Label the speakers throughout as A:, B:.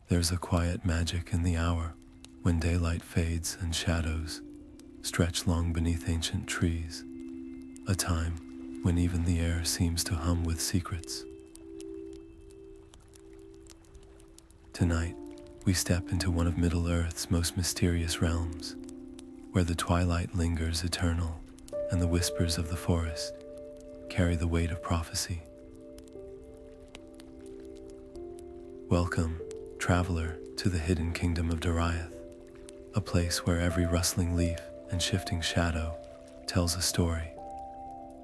A: There's a quiet magic in the hour when daylight fades and shadows stretch long beneath ancient trees, a time when even the air seems to hum with secrets. Tonight, we step into one of Middle-earth's most mysterious realms, where the twilight lingers eternal and the whispers of the forest carry the weight of prophecy. Welcome, traveler, to the hidden kingdom of Doriath, a place where every rustling leaf and shifting shadow tells a story.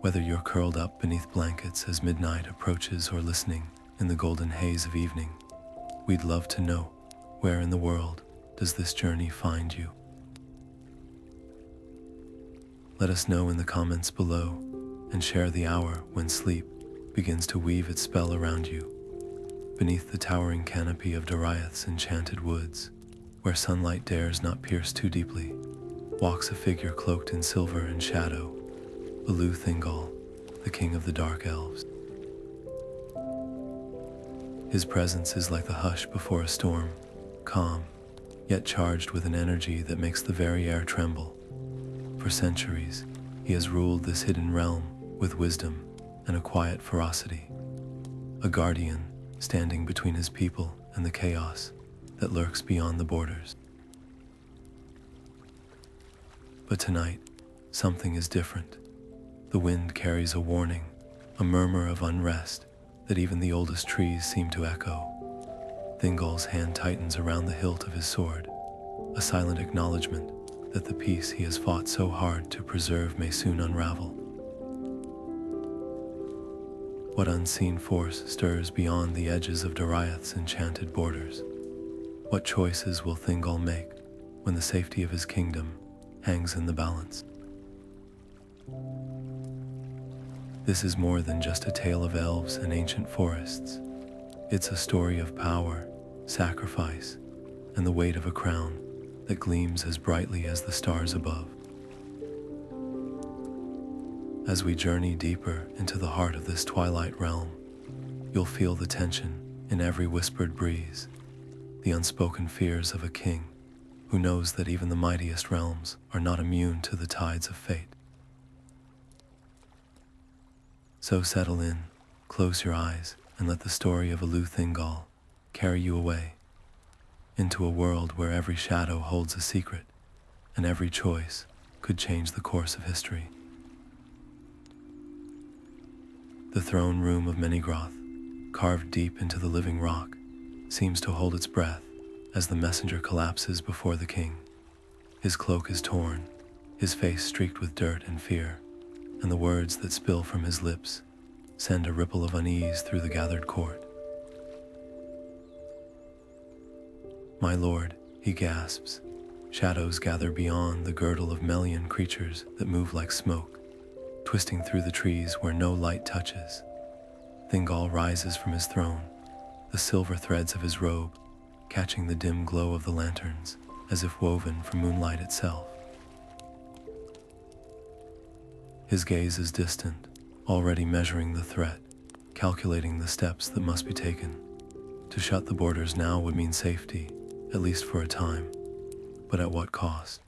A: Whether you're curled up beneath blankets as midnight approaches or listening in the golden haze of evening, we'd love to know, where in the world does this journey find you? Let us know in the comments below and share the hour when sleep begins to weave its spell around you. Beneath the towering canopy of Doriath's enchanted woods, where sunlight dares not pierce too deeply, walks a figure cloaked in silver and shadow, Elu Thingol, the King of the Dark Elves. His presence is like the hush before a storm, calm, yet charged with an energy that makes the very air tremble. For centuries, he has ruled this hidden realm with wisdom and a quiet ferocity, a guardian standing between his people and the chaos that lurks beyond the borders. But tonight, something is different. The wind carries a warning, a murmur of unrest that even the oldest trees seem to echo. Thingol's hand tightens around the hilt of his sword, a silent acknowledgement that the peace he has fought so hard to preserve may soon unravel. What unseen force stirs beyond the edges of Doriath's enchanted borders? What choices will Thingol make when the safety of his kingdom hangs in the balance? This is more than just a tale of elves and ancient forests. It's a story of power, sacrifice, and the weight of a crown that gleams as brightly as the stars above. As we journey deeper into the heart of this twilight realm, you'll feel the tension in every whispered breeze, the unspoken fears of a king who knows that even the mightiest realms are not immune to the tides of fate. So settle in, close your eyes, and let the story of Elu Thingol carry you away into a world where every shadow holds a secret and every choice could change the course of history. The throne room of Menegroth, carved deep into the living rock, seems to hold its breath as the messenger collapses before the king. His cloak is torn, his face streaked with dirt and fear, and the words that spill from his lips send a ripple of unease through the gathered court. "My lord," he gasps. Shadows gather beyond the girdle of Melian creatures that move like smoke, twisting through the trees where no light touches. Thingol rises from his throne, the silver threads of his robe catching the dim glow of the lanterns as if woven from moonlight itself. His gaze is distant, already measuring the threat, calculating the steps that must be taken. To shut the borders now would mean safety, at least for a time, but at what cost?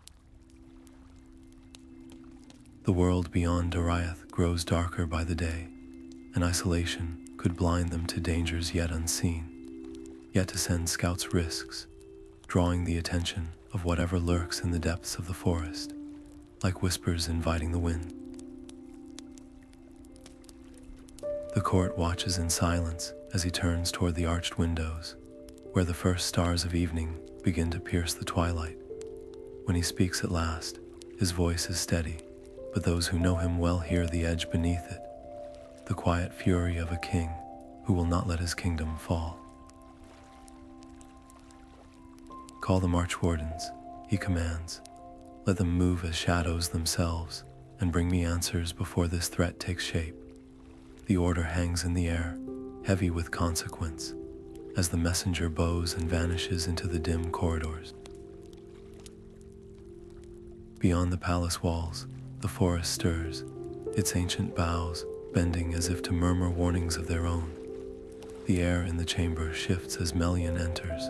A: The world beyond Doriath grows darker by the day, and isolation could blind them to dangers yet unseen. Yet to send scouts risks, drawing the attention of whatever lurks in the depths of the forest, like whispers inviting the wind. The court watches in silence as he turns toward the arched windows, where the first stars of evening begin to pierce the twilight. When he speaks at last, his voice is steady, but those who know him well hear the edge beneath it, the quiet fury of a king who will not let his kingdom fall. "Call the march wardens," he commands. "Let them move as shadows themselves and bring me answers before this threat takes shape." The order hangs in the air, heavy with consequence, as the messenger bows and vanishes into the dim corridors. Beyond the palace walls, the forest stirs, its ancient boughs bending as if to murmur warnings of their own. The air in the chamber shifts as Melian enters,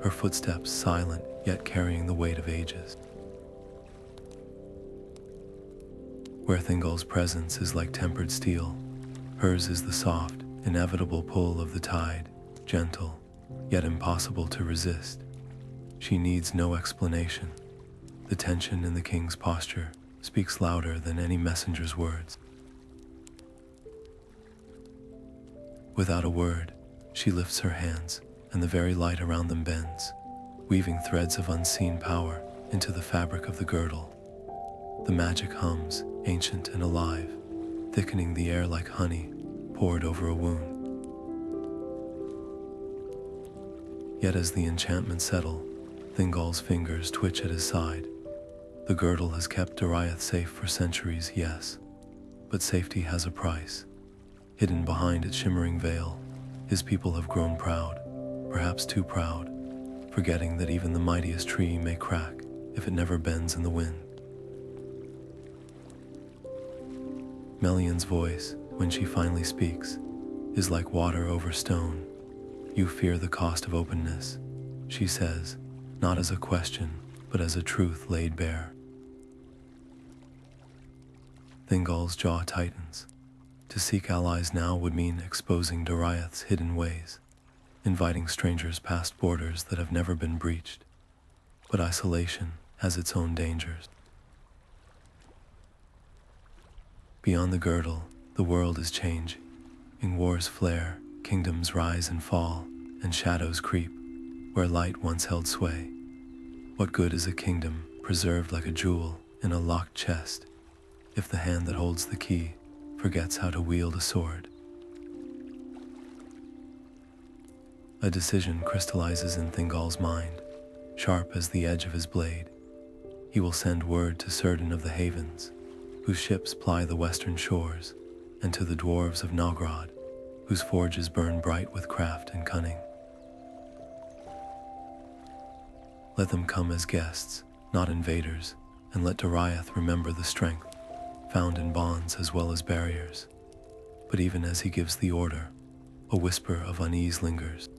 A: her footsteps silent yet carrying the weight of ages. Where Thingol's presence is like tempered steel, hers is the soft, inevitable pull of the tide, gentle, yet impossible to resist. She needs no explanation. The tension in the king's posture speaks louder than any messenger's words. Without a word, she lifts her hands, and the very light around them bends, weaving threads of unseen power into the fabric of the girdle. The magic hums, ancient and alive, thickening the air like honey poured over a wound. Yet as the enchantments settle, Thingol's fingers twitch at his side. The girdle has kept Doriath safe for centuries, yes, but safety has a price. Hidden behind its shimmering veil, his people have grown proud, perhaps too proud, forgetting that even the mightiest tree may crack if it never bends in the wind. Melian's voice, when she finally speaks, is like water over stone. You fear the cost of openness, she says, not as a question, but as a truth laid bare. Thingol's jaw tightens. To seek allies now would mean exposing Doriath's hidden ways, inviting strangers past borders that have never been breached. But isolation has its own dangers. Beyond the girdle, the world is changing. Wars flare, kingdoms rise and fall, and shadows creep, where light once held sway. What good is a kingdom preserved like a jewel in a locked chest, if the hand that holds the key forgets how to wield a sword? A decision crystallizes in Thingol's mind, sharp as the edge of his blade. He will send word to Certain of the Havens, whose ships ply the western shores, and to the Dwarves of Nauglamír, whose forges burn bright with craft and cunning. Let them come as guests, not invaders, and let Doriath remember the strength found in bonds as well as barriers. But even as he gives the order, a whisper of unease lingers.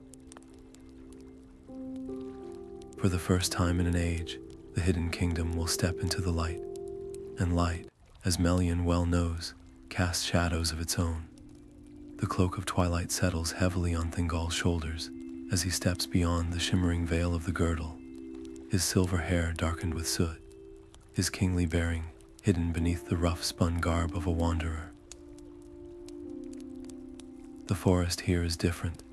A: For the first time in an age, the hidden kingdom will step into the light, and light, as Melian well knows, casts shadows of its own. The cloak of twilight settles heavily on Thingol's shoulders as he steps beyond the shimmering veil of the girdle, his silver hair darkened with soot, his kingly bearing hidden beneath the rough-spun garb of a wanderer. The forest here is different,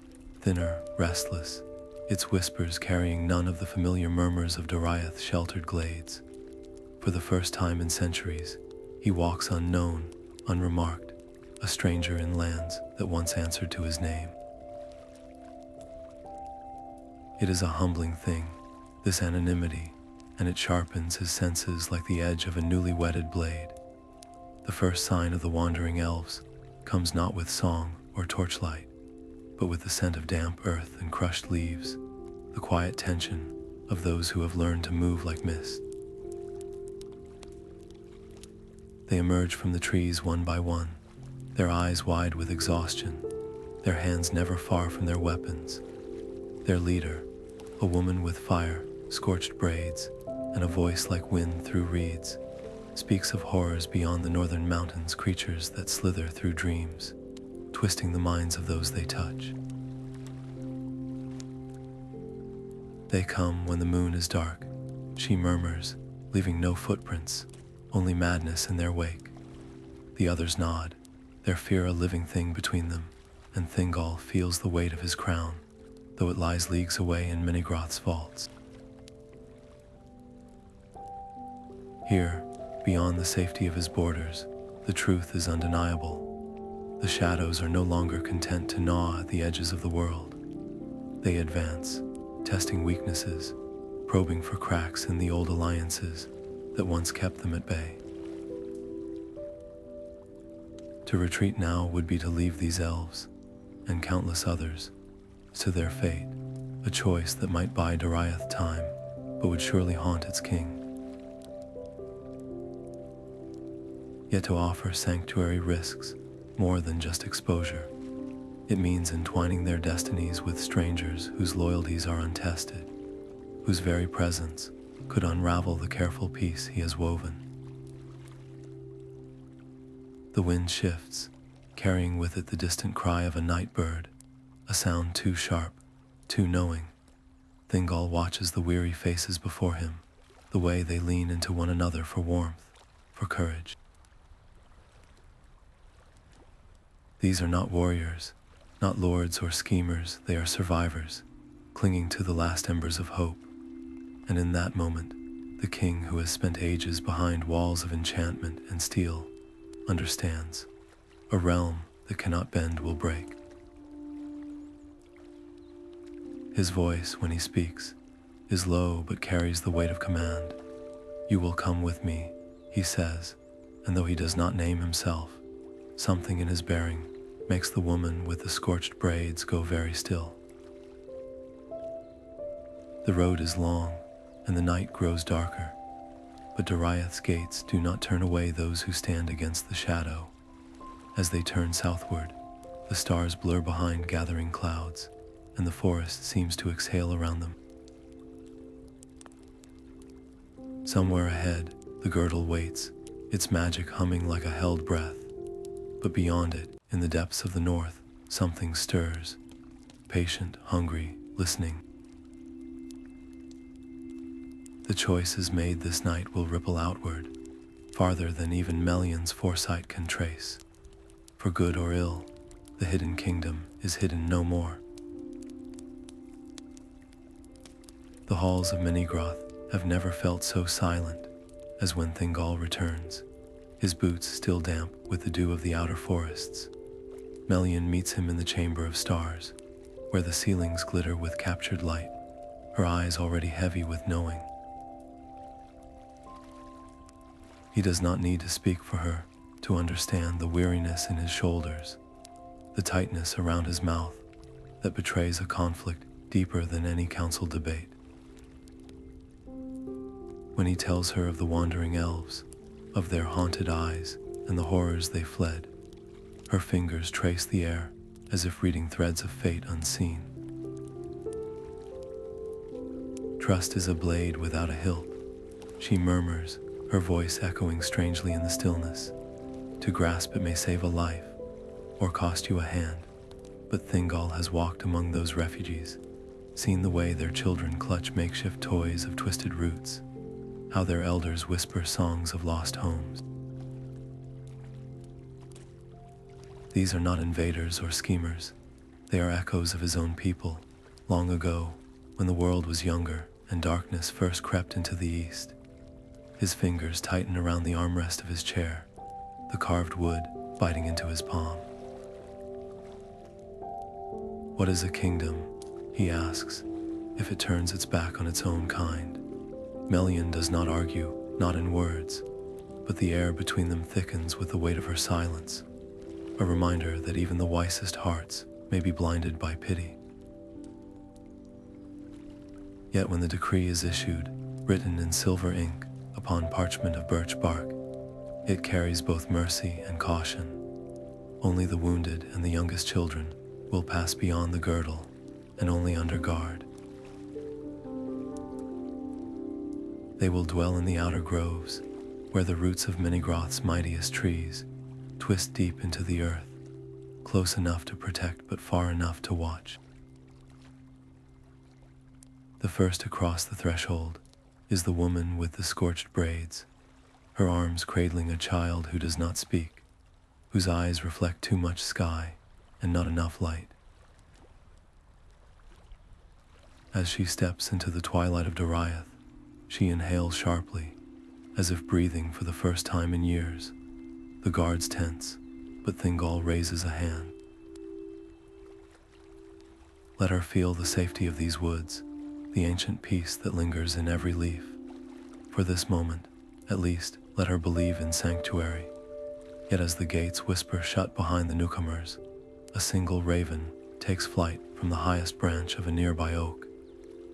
A: thinner, restless, its whispers carrying none of the familiar murmurs of Doriath's sheltered glades. For the first time in centuries, he walks unknown, unremarked, a stranger in lands that once answered to his name. It is a humbling thing, this anonymity, and it sharpens his senses like the edge of a newly whetted blade. The first sign of the wandering elves comes not with song or torchlight, but with the scent of damp earth and crushed leaves, the quiet tension of those who have learned to move like mist. They emerge from the trees one by one, their eyes wide with exhaustion, their hands never far from their weapons. Their leader, a woman with fire-scorched braids and a voice like wind through reeds, speaks of horrors beyond the northern mountains, creatures that slither through dreams, twisting the minds of those they touch. They come when the moon is dark, she murmurs, leaving no footprints, only madness in their wake. The others nod, their fear a living thing between them, and Thingol feels the weight of his crown, though it lies leagues away in Minigroth's vaults. Here, beyond the safety of his borders, the truth is undeniable. The shadows are no longer content to gnaw at the edges of the world. They advance, testing weaknesses, probing for cracks in the old alliances that once kept them at bay. To retreat now would be to leave these elves, and countless others, to their fate, a choice that might buy Doriath time, but would surely haunt its king. Yet to offer sanctuary risks more than just exposure. It means entwining their destinies with strangers whose loyalties are untested, whose very presence could unravel the careful peace he has woven. The wind shifts, carrying with it the distant cry of a night bird, a sound too sharp, too knowing. Thingol watches the weary faces before him, the way they lean into one another for warmth, for courage. These are not warriors, not lords or schemers, they are survivors, clinging to the last embers of hope. And in that moment, the king who has spent ages behind walls of enchantment and steel understands. A realm that cannot bend will break. His voice, when he speaks, is low but carries the weight of command. "You will come with me," he says, and though he does not name himself, something in his bearing makes the woman with the scorched braids go very still. The road is long, and the night grows darker, but Doriath's gates do not turn away those who stand against the shadow. As they turn southward, the stars blur behind gathering clouds, and the forest seems to exhale around them. Somewhere ahead, the girdle waits, its magic humming like a held breath. But beyond it, in the depths of the north, something stirs, patient, hungry, listening. The choices made this night will ripple outward, farther than even Melian's foresight can trace. For good or ill, the hidden kingdom is hidden no more. The halls of Menigroth have never felt so silent as when Thingol returns, his boots still damp with the dew of the outer forests. Melian meets him in the Chamber of Stars, where the ceilings glitter with captured light, her eyes already heavy with knowing. He does not need to speak for her to understand the weariness in his shoulders, the tightness around his mouth that betrays a conflict deeper than any council debate. When he tells her of the wandering elves, of their haunted eyes and the horrors they fled, her fingers trace the air as if reading threads of fate unseen. Trust is a blade without a hilt, she murmurs, her voice echoing strangely in the stillness. To grasp it may save a life, or cost you a hand, but Thingol has walked among those refugees, seen the way their children clutch makeshift toys of twisted roots, how their elders whisper songs of lost homes. These are not invaders or schemers, they are echoes of his own people, long ago, when the world was younger and darkness first crept into the east. His fingers tighten around the armrest of his chair, the carved wood biting into his palm. What is a kingdom, he asks, if it turns its back on its own kind? Melian does not argue, not in words, but the air between them thickens with the weight of her silence, a reminder that even the wisest hearts may be blinded by pity. Yet when the decree is issued, written in silver ink upon parchment of birch bark, it carries both mercy and caution. Only the wounded and the youngest children will pass beyond the girdle, and only under guard. They will dwell in the outer groves, where the roots of Menigroth's mightiest trees twist deep into the earth, close enough to protect but far enough to watch. The first to cross the threshold is the woman with the scorched braids, her arms cradling a child who does not speak, whose eyes reflect too much sky and not enough light. As she steps into the twilight of Doriath, she inhales sharply, as if breathing for the first time in years. The guards tense, but Thingol raises a hand. Let her feel the safety of these woods, the ancient peace that lingers in every leaf. For this moment, at least, let her believe in sanctuary. Yet as the gates whisper shut behind the newcomers, a single raven takes flight from the highest branch of a nearby oak,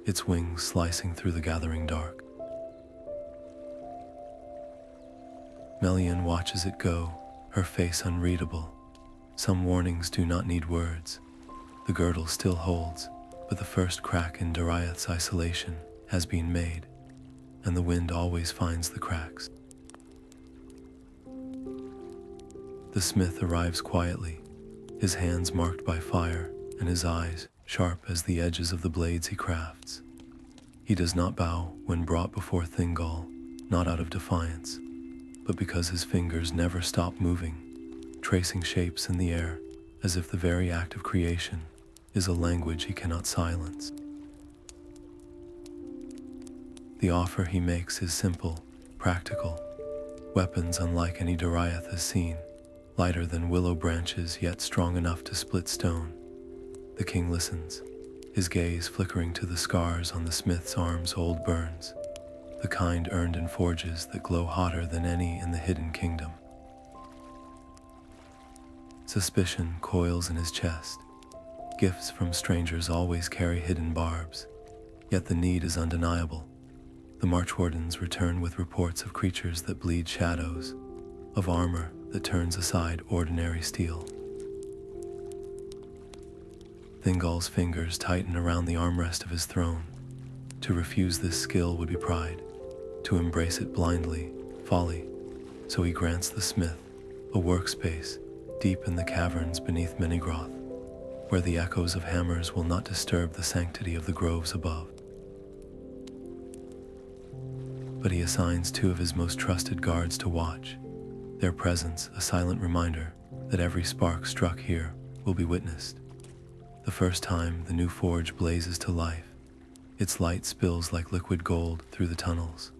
A: its wings slicing through the gathering dark. Melian watches it go, her face unreadable. Some warnings do not need words. The girdle still holds, but the first crack in Doriath's isolation has been made, and the wind always finds the cracks. The smith arrives quietly, his hands marked by fire and his eyes sharp as the edges of the blades he crafts. He does not bow when brought before Thingol, not out of defiance, but because his fingers never stop moving, tracing shapes in the air as if the very act of creation is a language he cannot silence. The offer he makes is simple, practical, weapons unlike any Doriath has seen, lighter than willow branches yet strong enough to split stone. The king listens, his gaze flickering to the scars on the smith's arm's old burns, the kind earned in forges that glow hotter than any in the hidden kingdom. Suspicion coils in his chest. Gifts from strangers always carry hidden barbs, yet the need is undeniable. The marchwardens return with reports of creatures that bleed shadows, of armor that turns aside ordinary steel. Thingol's fingers tighten around the armrest of his throne. To refuse this skill would be pride, to embrace it blindly, folly. So he grants the smith a workspace deep in the caverns beneath Menigroth, where the echoes of hammers will not disturb the sanctity of the groves above. But he assigns 2 of his most trusted guards to watch, their presence a silent reminder that every spark struck here will be witnessed. The first time the new forge blazes to life, its light spills like liquid gold through the tunnels,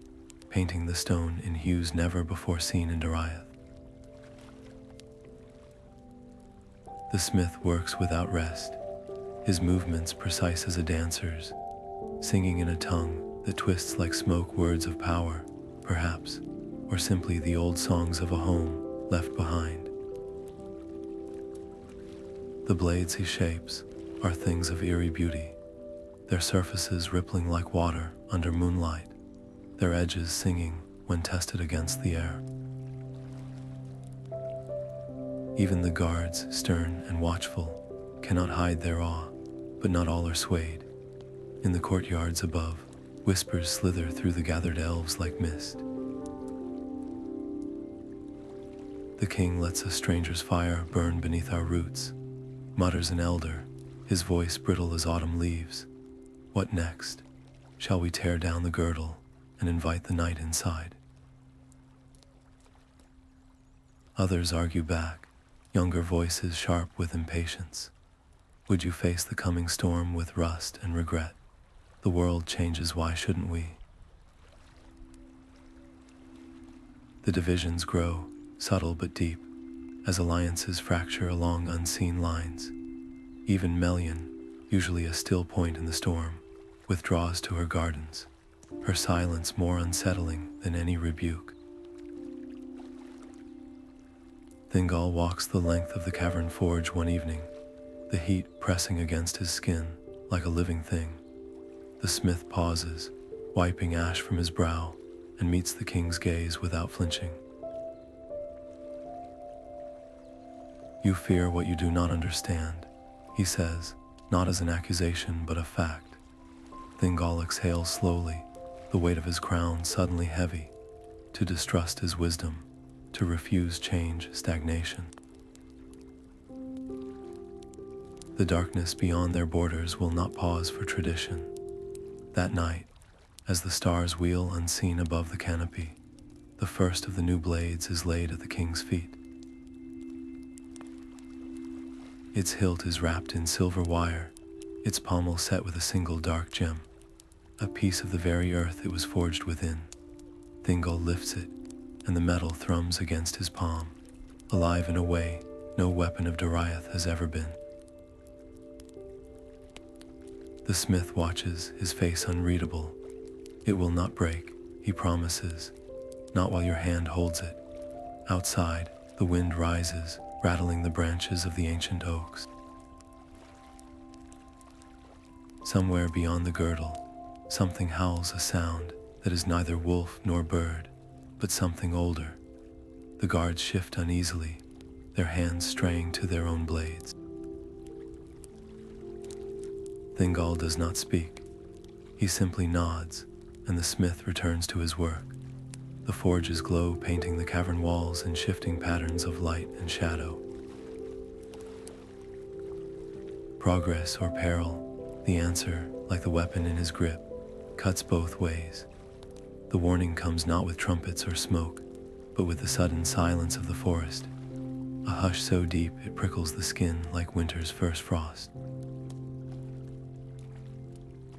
A: painting the stone in hues never before seen in Doriath. The smith works without rest, his movements precise as a dancer's, singing in a tongue that twists like smoke words of power, perhaps, or simply the old songs of a home left behind. The blades he shapes are things of eerie beauty, their surfaces rippling like water under moonlight, their edges singing when tested against the air. Even the guards, stern and watchful, cannot hide their awe, but not all are swayed. In the courtyards above, whispers slither through the gathered elves like mist. The king lets a stranger's fire burn beneath our roots, mutters an elder, his voice brittle as autumn leaves. What next? Shall we tear down the girdle and invite the night inside? Others argue back, younger voices sharp with impatience. Would you face the coming storm with rust and regret? The world changes, why shouldn't we? The divisions grow, subtle but deep, as alliances fracture along unseen lines. Even Melian, usually a still point in the storm, withdraws to her gardens, her silence more unsettling than any rebuke. Thingol walks the length of the cavern forge one evening, the heat pressing against his skin like a living thing. The smith pauses, wiping ash from his brow, and meets the king's gaze without flinching. "You fear what you do not understand," he says, not as an accusation but a fact. Thingol exhales slowly, the weight of his crown suddenly heavy. To distrust is wisdom, to refuse change stagnation. The darkness beyond their borders will not pause for tradition. That night, as the stars wheel unseen above the canopy, the first of the new blades is laid at the king's feet. Its hilt is wrapped in silver wire, its pommel set with a single dark gem, a piece of the very earth it was forged within. Thingol lifts it, and the metal thrums against his palm, alive in a way no weapon of Doriath has ever been. The smith watches, his face unreadable. "It will not break," he promises, "not while your hand holds it." Outside, the wind rises, rattling the branches of the ancient oaks. Somewhere beyond the girdle, something howls a sound that is neither wolf nor bird, but something older. The guards shift uneasily, their hands straying to their own blades. Thingol does not speak. He simply nods, and the smith returns to his work. The forges glow, painting the cavern walls in shifting patterns of light and shadow. Progress or peril, the answer, like the weapon in his grip, cuts both ways. The warning comes not with trumpets or smoke, but with the sudden silence of the forest, a hush so deep it prickles the skin like winter's first frost.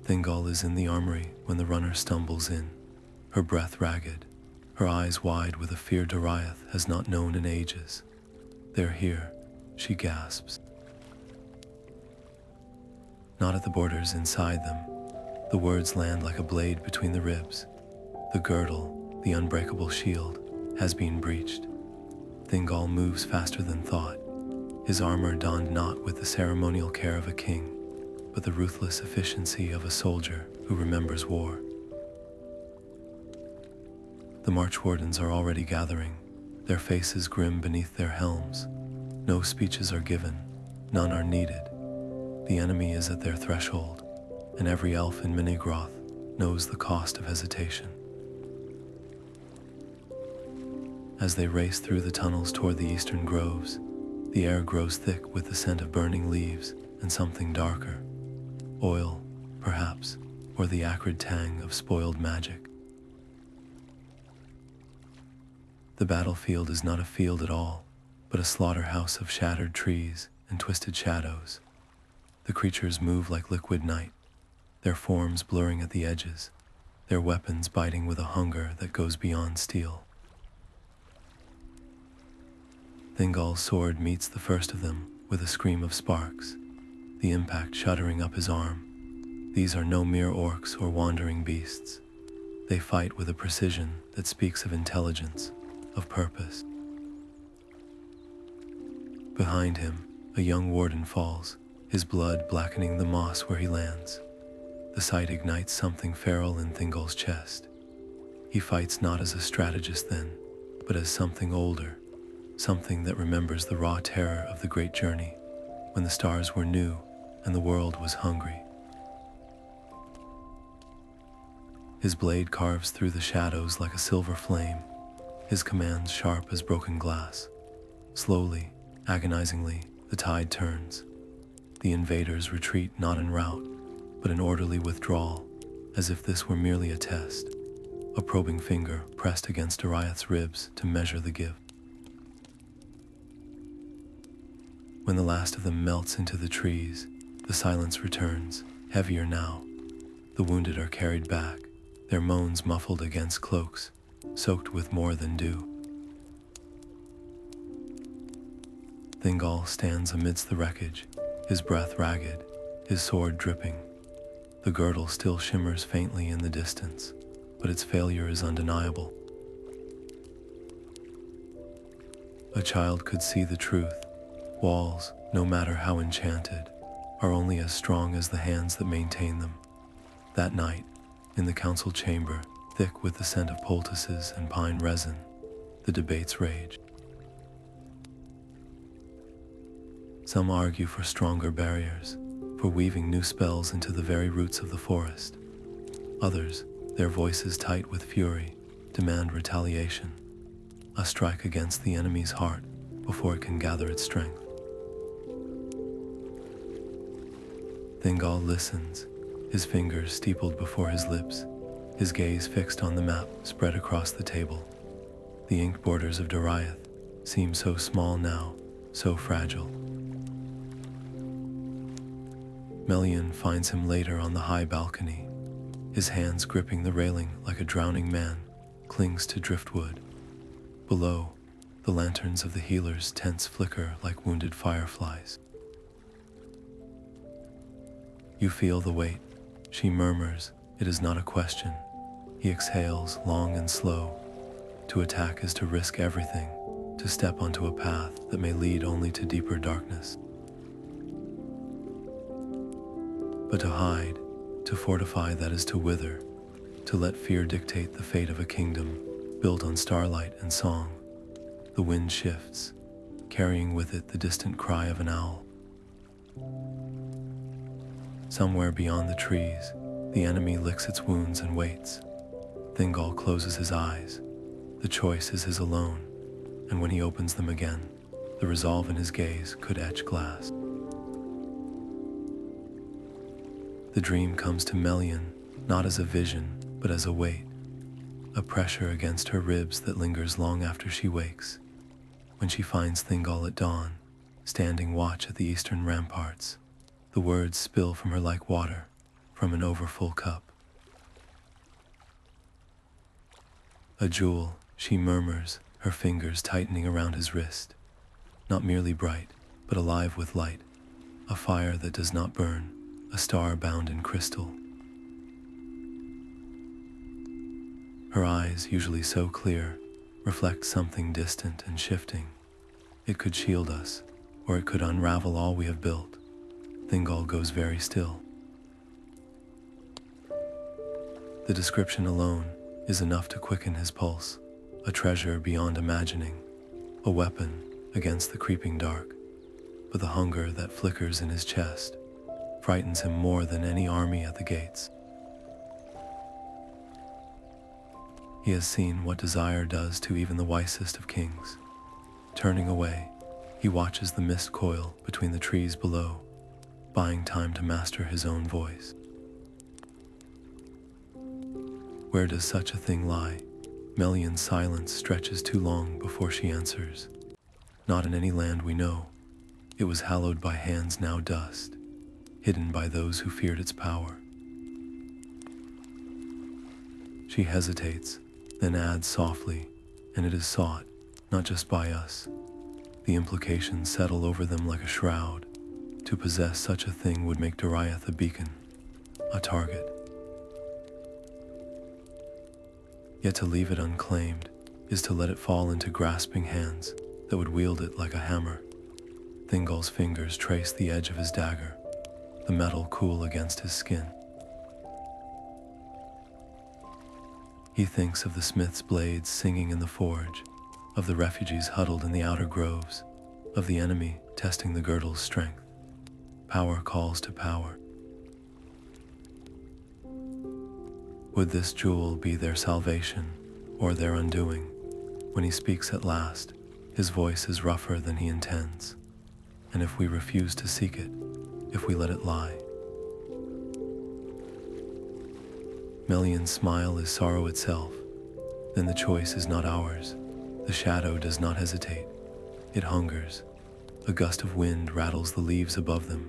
A: Thingol is in the armory when the runner stumbles in, her breath ragged, her eyes wide with a fear Doriath has not known in ages. "They're here," she gasps. Not at the borders inside them. The words land like a blade between the ribs. The girdle, the unbreakable shield, has been breached. Thingol moves faster than thought, his armor donned not with the ceremonial care of a king, but the ruthless efficiency of a soldier who remembers war. The march wardens are already gathering, their faces grim beneath their helms. No speeches are given, none are needed. The enemy is at their threshold, and every elf in Minigroth knows the cost of hesitation. As they race through the tunnels toward the eastern groves, the air grows thick with the scent of burning leaves and something darker. Oil, perhaps, or the acrid tang of spoiled magic. The battlefield is not a field at all, but a slaughterhouse of shattered trees and twisted shadows. The creatures move like liquid night, their forms blurring at the edges, their weapons biting with a hunger that goes beyond steel. Thingol's sword meets the first of them with a scream of sparks, the impact shuddering up his arm. These are no mere orcs or wandering beasts. They fight with a precision that speaks of intelligence, of purpose. Behind him, a young warden falls, his blood blackening the moss where he lands. The sight ignites something feral in Thingol's chest. He fights not as a strategist then, but as something older, something that remembers the raw terror of the great journey, when the stars were new and the world was hungry. His blade carves through the shadows like a silver flame, his commands sharp as broken glass. Slowly, agonizingly, the tide turns. The invaders retreat not in rout, but in orderly withdrawal, as if this were merely a test, a probing finger pressed against Doriath's ribs to measure the give. When the last of them melts into the trees, the silence returns, heavier now. The wounded are carried back, their moans muffled against cloaks, soaked with more than dew. Thingol stands amidst the wreckage, his breath ragged, his sword dripping. The girdle still shimmers faintly in the distance, but its failure is undeniable. A child could see the truth. Walls, no matter how enchanted, are only as strong as the hands that maintain them. That night, in the council chamber, thick with the scent of poultices and pine resin, the debates rage. Some argue for stronger barriers, for weaving new spells into the very roots of the forest. Others, their voices tight with fury, demand retaliation, a strike against the enemy's heart before it can gather its strength. Thingol listens, his fingers steepled before his lips, his gaze fixed on the map spread across the table. The inked borders of Doriath seem so small now, so fragile. Melian finds him later on the high balcony, his hands gripping the railing like a drowning man, clings to driftwood. Below, the lanterns of the healers' tents flicker like wounded fireflies. "You feel the weight," she murmurs. "It is not a question." He exhales, long and slow. To attack is to risk everything, to step onto a path that may lead only to deeper darkness. But to hide, to fortify, that is to wither, to let fear dictate the fate of a kingdom built on starlight and song. The wind shifts, carrying with it the distant cry of an owl. Somewhere beyond the trees, The enemy licks its wounds and waits. Thingol closes his eyes. The choice is his alone, and when he opens them again, the resolve in his gaze could etch glass. The dream comes to Melian, not as a vision, but as a weight, a pressure against her ribs that lingers long after she wakes. When she finds Thingol at dawn, standing watch at the eastern ramparts, the words spill from her like water from an overfull cup. A jewel, she murmurs, her fingers tightening around his wrist. Not merely bright, but alive with light, a fire that does not burn, a star bound in crystal. Her eyes, usually so clear, reflect something distant and shifting. It could shield us, or it could unravel all we have built. Thingol goes very still. The description alone is enough to quicken his pulse, a treasure beyond imagining, a weapon against the creeping dark. But the hunger that flickers in his chest frightens him more than any army at the gates. He has seen what desire does to even the wisest of kings. Turning away, he watches the mist coil between the trees below, buying time to master his own voice. Where does such a thing lie? Melian's silence stretches too long before she answers. Not in any land we know. It was hallowed by hands now dust, hidden by those who feared its power. She hesitates, then adds softly, and it is sought, not just by us. The implications settle over them like a shroud. To possess such a thing would make Doriath a beacon, a target. Yet to leave it unclaimed is to let it fall into grasping hands that would wield it like a hammer. Thingol's fingers trace the edge of his dagger, the metal cool against his skin. He thinks of the smith's blades singing in the forge, of the refugees huddled in the outer groves, of the enemy testing the girdle's strength. Power calls to power. Would this jewel be their salvation or their undoing? When he speaks at last, his voice is rougher than he intends. And if we refuse to seek it, if we let it lie? Melian's smile is sorrow itself. Then the choice is not ours. The shadow does not hesitate. It hungers. A gust of wind rattles the leaves above them,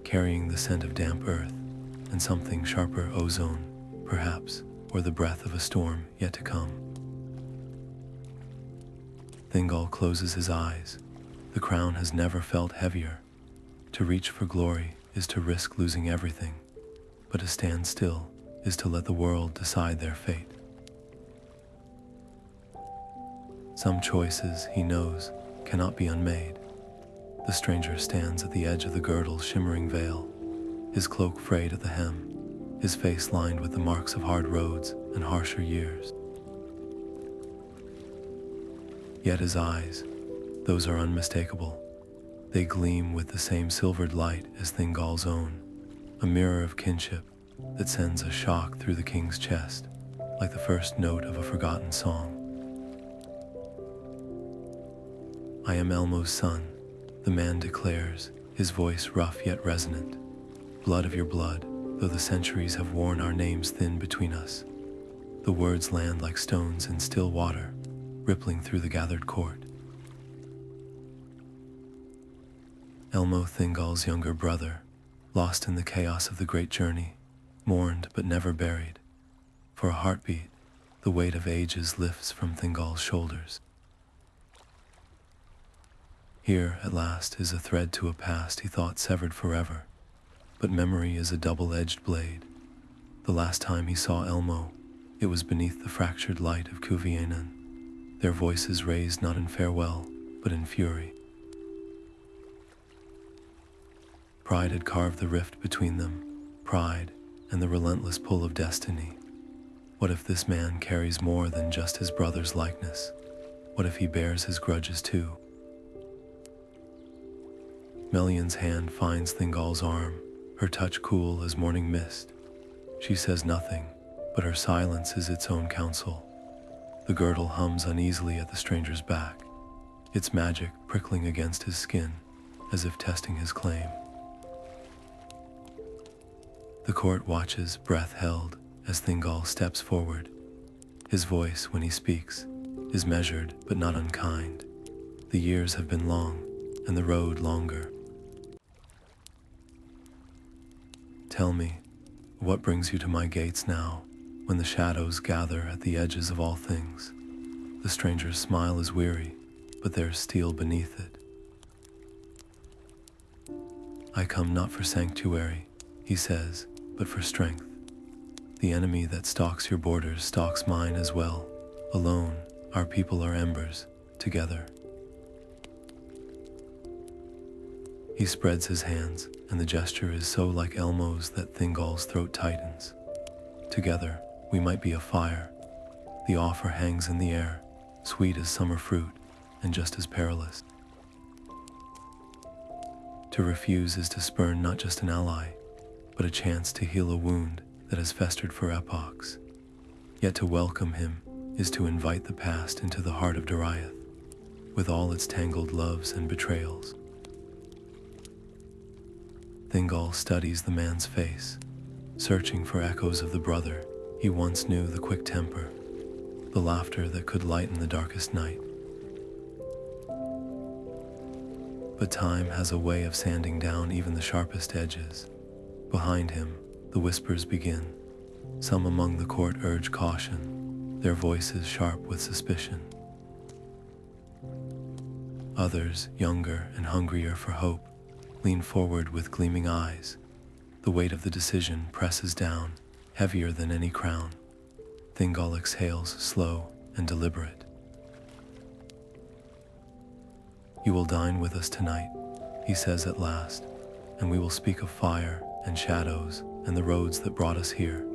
A: carrying the scent of damp earth and something sharper, ozone, perhaps, or the breath of a storm yet to come. Thingol closes his eyes. The crown has never felt heavier. To reach for glory is to risk losing everything, but to stand still is to let the world decide their fate. Some choices, he knows, cannot be unmade. The stranger stands at the edge of the girdle's shimmering veil, his cloak frayed at the hem, his face lined with the marks of hard roads and harsher years. Yet his eyes, those are unmistakable. They gleam with the same silvered light as Thingol's own, a mirror of kinship that sends a shock through the king's chest, like the first note of a forgotten song. I am Elmo's son, the man declares, his voice rough yet resonant. Blood of your blood, though the centuries have worn our names thin between us. The words land like stones in still water, rippling through the gathered court. Elmo Thingol's younger brother, lost in the chaos of the great journey, mourned but never buried. For a heartbeat, the weight of ages lifts from Thingol's shoulders. Here, at last, is a thread to a past he thought severed forever. But memory is a double-edged blade. The last time he saw Elmo, it was beneath the fractured light of Cuvianan, their voices raised not in farewell, but in fury. Pride had carved the rift between them, pride and the relentless pull of destiny. What if this man carries more than just his brother's likeness? What if he bears his grudges too? Melian's hand finds Thingol's arm, her touch cool as morning mist. She says nothing, but her silence is its own counsel. The girdle hums uneasily at the stranger's back, its magic prickling against his skin, as if testing his claim. The court watches, breath held, as Thingol steps forward. His voice, when he speaks, is measured but not unkind. The years have been long, and the road longer. Tell me, what brings you to my gates now, when the shadows gather at the edges of all things? The stranger's smile is weary, but there's steel beneath it. I come not for sanctuary, he says, but for strength. The enemy that stalks your borders stalks mine as well. Alone, our people are embers, together. He spreads his hands, and the gesture is so like Elmo's that Thingol's throat tightens. Together, we might be a fire. The offer hangs in the air, sweet as summer fruit, and just as perilous. To refuse is to spurn not just an ally, but a chance to heal a wound that has festered for epochs. Yet to welcome him is to invite the past into the heart of Doriath, with all its tangled loves and betrayals. Thingol studies the man's face, searching for echoes of the brother he once knew, the quick temper, the laughter that could lighten the darkest night. But time has a way of sanding down even the sharpest edges. Behind him, the whispers begin. Some among the court urge caution, their voices sharp with suspicion. Others, younger and hungrier for hope, lean forward with gleaming eyes. The weight of the decision presses down, heavier than any crown. Thingol exhales, slow and deliberate. You will dine with us tonight, he says at last, and we will speak of fire and shadows and the roads that brought us here.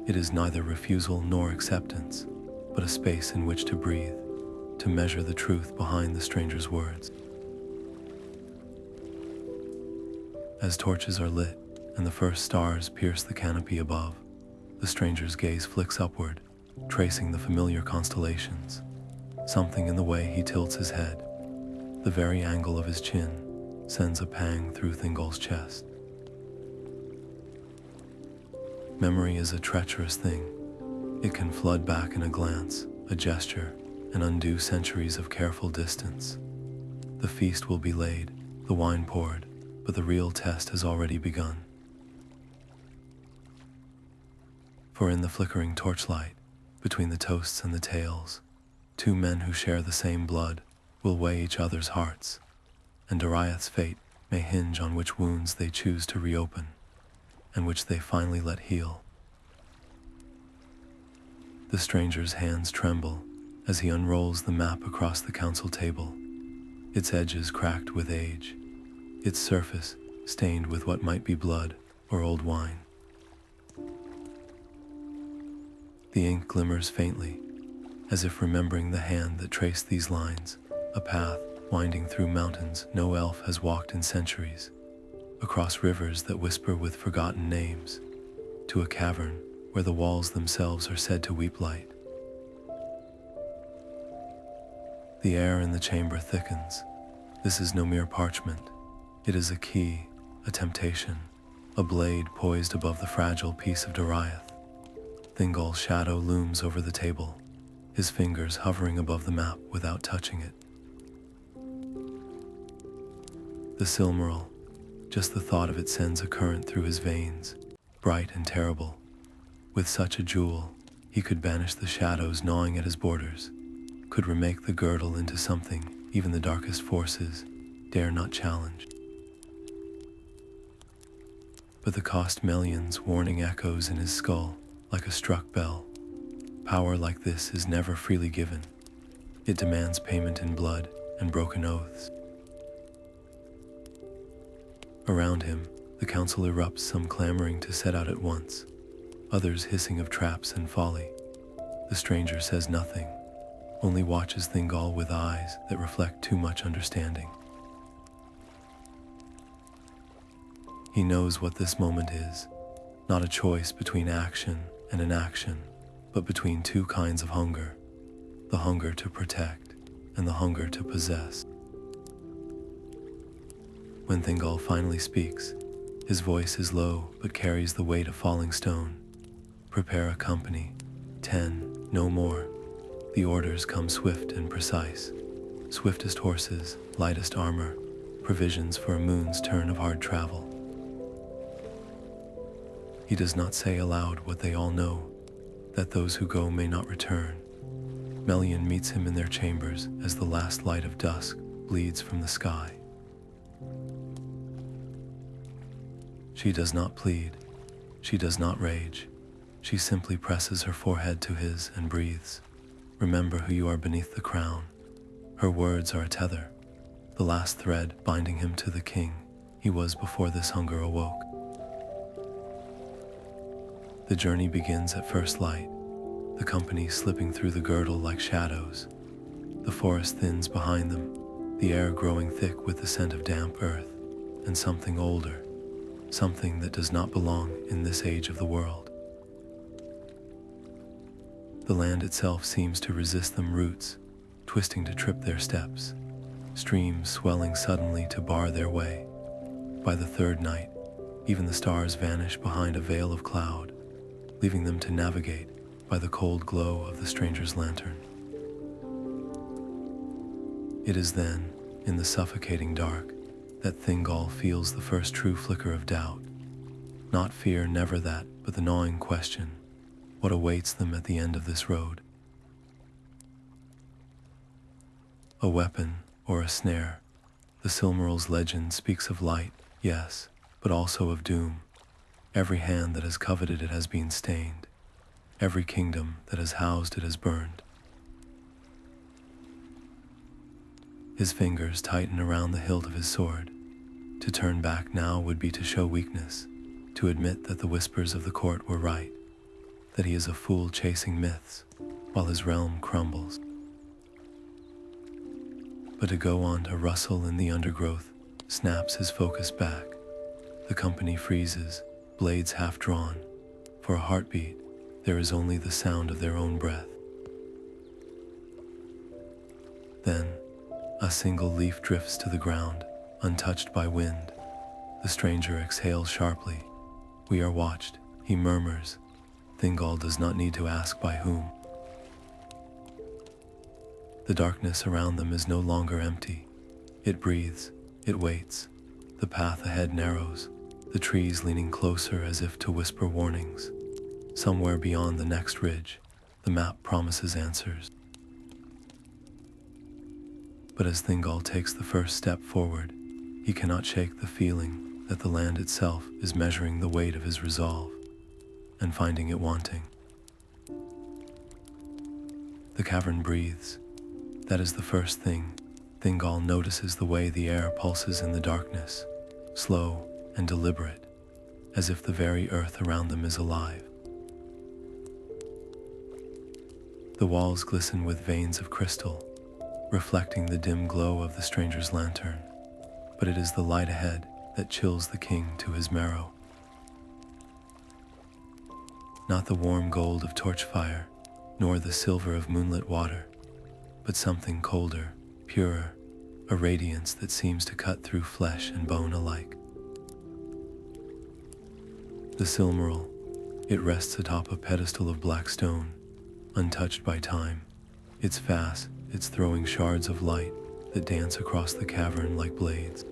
A: It is neither refusal nor acceptance, but a space in which to breathe, to measure the truth behind the stranger's words. As torches are lit and the first stars pierce the canopy above, the stranger's gaze flicks upward, tracing the familiar constellations. Something in the way he tilts his head, the very angle of his chin, sends a pang through Thingol's chest. Memory is a treacherous thing. It can flood back in a glance, a gesture, and undo centuries of careful distance. The feast will be laid, the wine poured, but the real test has already begun. For in the flickering torchlight, between the toasts and the tales, two men who share the same blood will weigh each other's hearts, and Doriath's fate may hinge on which wounds they choose to reopen, and which they finally let heal. The stranger's hands tremble as he unrolls the map across the council table, its edges cracked with age, its surface stained with what might be blood or old wine. The ink glimmers faintly, as if remembering the hand that traced these lines, a path winding through mountains no elf has walked in centuries, across rivers that whisper with forgotten names, to a cavern where the walls themselves are said to weep light. The air in the chamber thickens. This is no mere parchment. It is a key, a temptation, a blade poised above the fragile peace of Doriath. Thingol's shadow looms over the table, his fingers hovering above the map without touching it. The Silmaril, just the thought of it sends a current through his veins, bright and terrible. With such a jewel, he could banish the shadows gnawing at his borders, could remake the girdle into something even the darkest forces dare not challenge. But the cost Melian's warning echoes in his skull like a struck bell. Power like this is never freely given. It demands payment in blood and broken oaths. Around him, the council erupts, some clamoring to set out at once, others hissing of traps and folly. The stranger says nothing, only watches Thingol with eyes that reflect too much understanding. He knows what this moment is, Not a choice between action and inaction, but between two kinds of hunger, the hunger to protect and the hunger to possess. When Thingol finally speaks, his voice is low but carries the weight of falling stone. Prepare a company, 10, no more. The orders come swift and precise. Swiftest horses, lightest armor, provisions for a moon's turn of hard travel. He does not say aloud what they all know, that those who go may not return. Melian meets him in their chambers as the last light of dusk bleeds from the sky. She does not plead. She does not rage. She simply presses her forehead to his and breathes. Remember who you are beneath the crown. Her words are a tether, the last thread binding him to the king he was before this hunger awoke. The journey begins at first light, the company slipping through the girdle like shadows. The forest thins behind them, the air growing thick with the scent of damp earth and something older, something that does not belong in this age of the world. The land itself seems to resist them, roots twisting to trip their steps, streams swelling suddenly to bar their way. By the third night, even the stars vanish behind a veil of cloud, leaving them to navigate by the cold glow of the stranger's lantern. It is then, in the suffocating dark, that Thingol feels the first true flicker of doubt. Not fear, never that, but the gnawing question: what awaits them at the end of this road? A weapon or a snare. The Silmaril's legend speaks of light, yes, but also of doom. Every hand that has coveted it has been stained. Every kingdom that has housed it has burned. His fingers tighten around the hilt of his sword. To turn back now would be to show weakness, to admit that the whispers of the court were right, that he is a fool chasing myths while his realm crumbles. But to go on to rustle in the undergrowth snaps his focus back. The company freezes, blades half drawn. For a heartbeat, there is only the sound of their own breath. Then, a single leaf drifts to the ground, untouched by wind. The stranger exhales sharply. We are watched, he murmurs. Thingol does not need to ask by whom. The darkness around them is no longer empty. It breathes, it waits. The path ahead narrows, the trees leaning closer as if to whisper warnings. Somewhere beyond the next ridge, the map promises answers. But as Thingol takes the first step forward, he cannot shake the feeling that the land itself is measuring the weight of his resolve and finding it wanting. The cavern breathes. That is the first thing. Thingol notices the way the air pulses in the darkness, slow and deliberate, as if the very earth around them is alive. The walls glisten with veins of crystal, reflecting the dim glow of the stranger's lantern, but it is the light ahead that chills the king to his marrow. Not the warm gold of torch fire, nor the silver of moonlit water, but something colder, purer, a radiance that seems to cut through flesh and bone alike. The Silmaril, it rests atop a pedestal of black stone, untouched by time. It's vast, it's throwing shards of light that dance across the cavern like blades.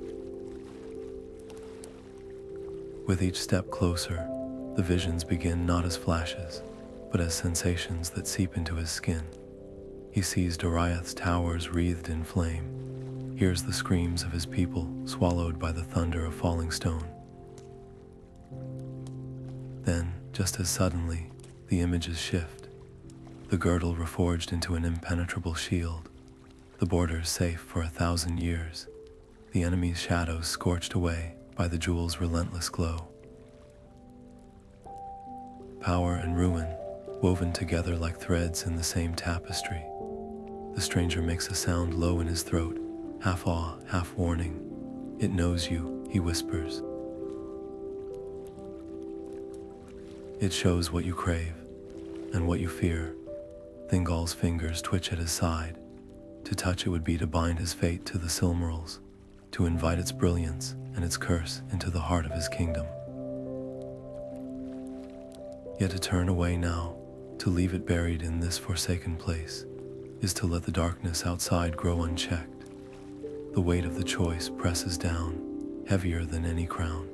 A: With each step closer, the visions begin not as flashes, but as sensations that seep into his skin. He sees Doriath's towers wreathed in flame, hears the screams of his people swallowed by the thunder of falling stone. Then, just as suddenly, the images shift. The girdle reforged into an impenetrable shield, the borders safe for 1,000 years, the enemy's shadows scorched away by the jewel's relentless glow. Power and ruin, woven together like threads in the same tapestry. The stranger makes a sound low in his throat, half awe, half warning. It knows you, he whispers. It shows what you crave and what you fear. Thingol's fingers twitch at his side. To touch it would be to bind his fate to the Silmarils, to invite its brilliance and its curse into the heart of his kingdom. Yet to turn away now, to leave it buried in this forsaken place, is to let the darkness outside grow unchecked. The weight of the choice presses down, heavier than any crown.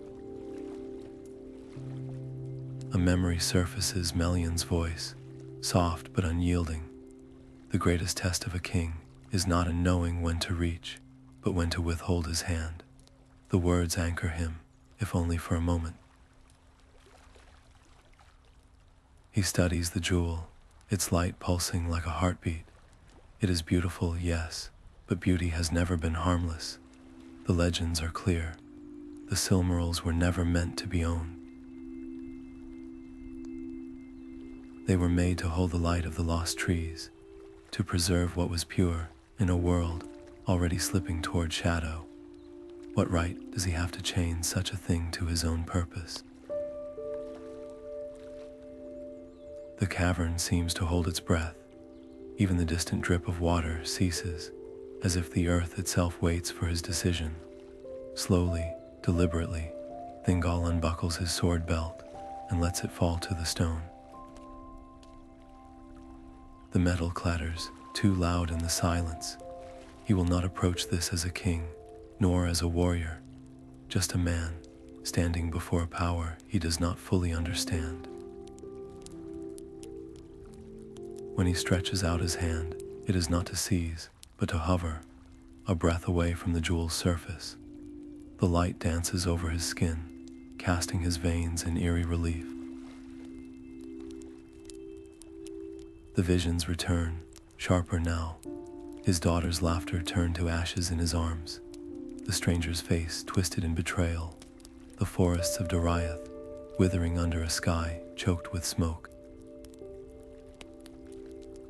A: A memory surfaces Melian's voice, soft but unyielding. The greatest test of a king is not in knowing when to reach, but when to withhold his hand. The words anchor him, if only for a moment. He studies the jewel, its light pulsing like a heartbeat. It is beautiful, yes, but beauty has never been harmless. The legends are clear. The Silmarils were never meant to be owned. They were made to hold the light of the lost trees, to preserve what was pure in a world already slipping toward shadow. What right does he have to chain such a thing to his own purpose? The cavern seems to hold its breath. Even the distant drip of water ceases, as if the earth itself waits for his decision. Slowly, deliberately, Thingol unbuckles his sword belt and lets it fall to the stone. The metal clatters, too loud in the silence. He will not approach this as a king, nor as a warrior, just a man standing before a power he does not fully understand. When he stretches out his hand, it is not to seize, but to hover, a breath away from the jewel's surface. The light dances over his skin, casting his veins in eerie relief. The visions return, sharper now. His daughter's laughter turned to ashes in his arms. The stranger's face twisted in betrayal. The forests of Doriath, withering under a sky choked with smoke.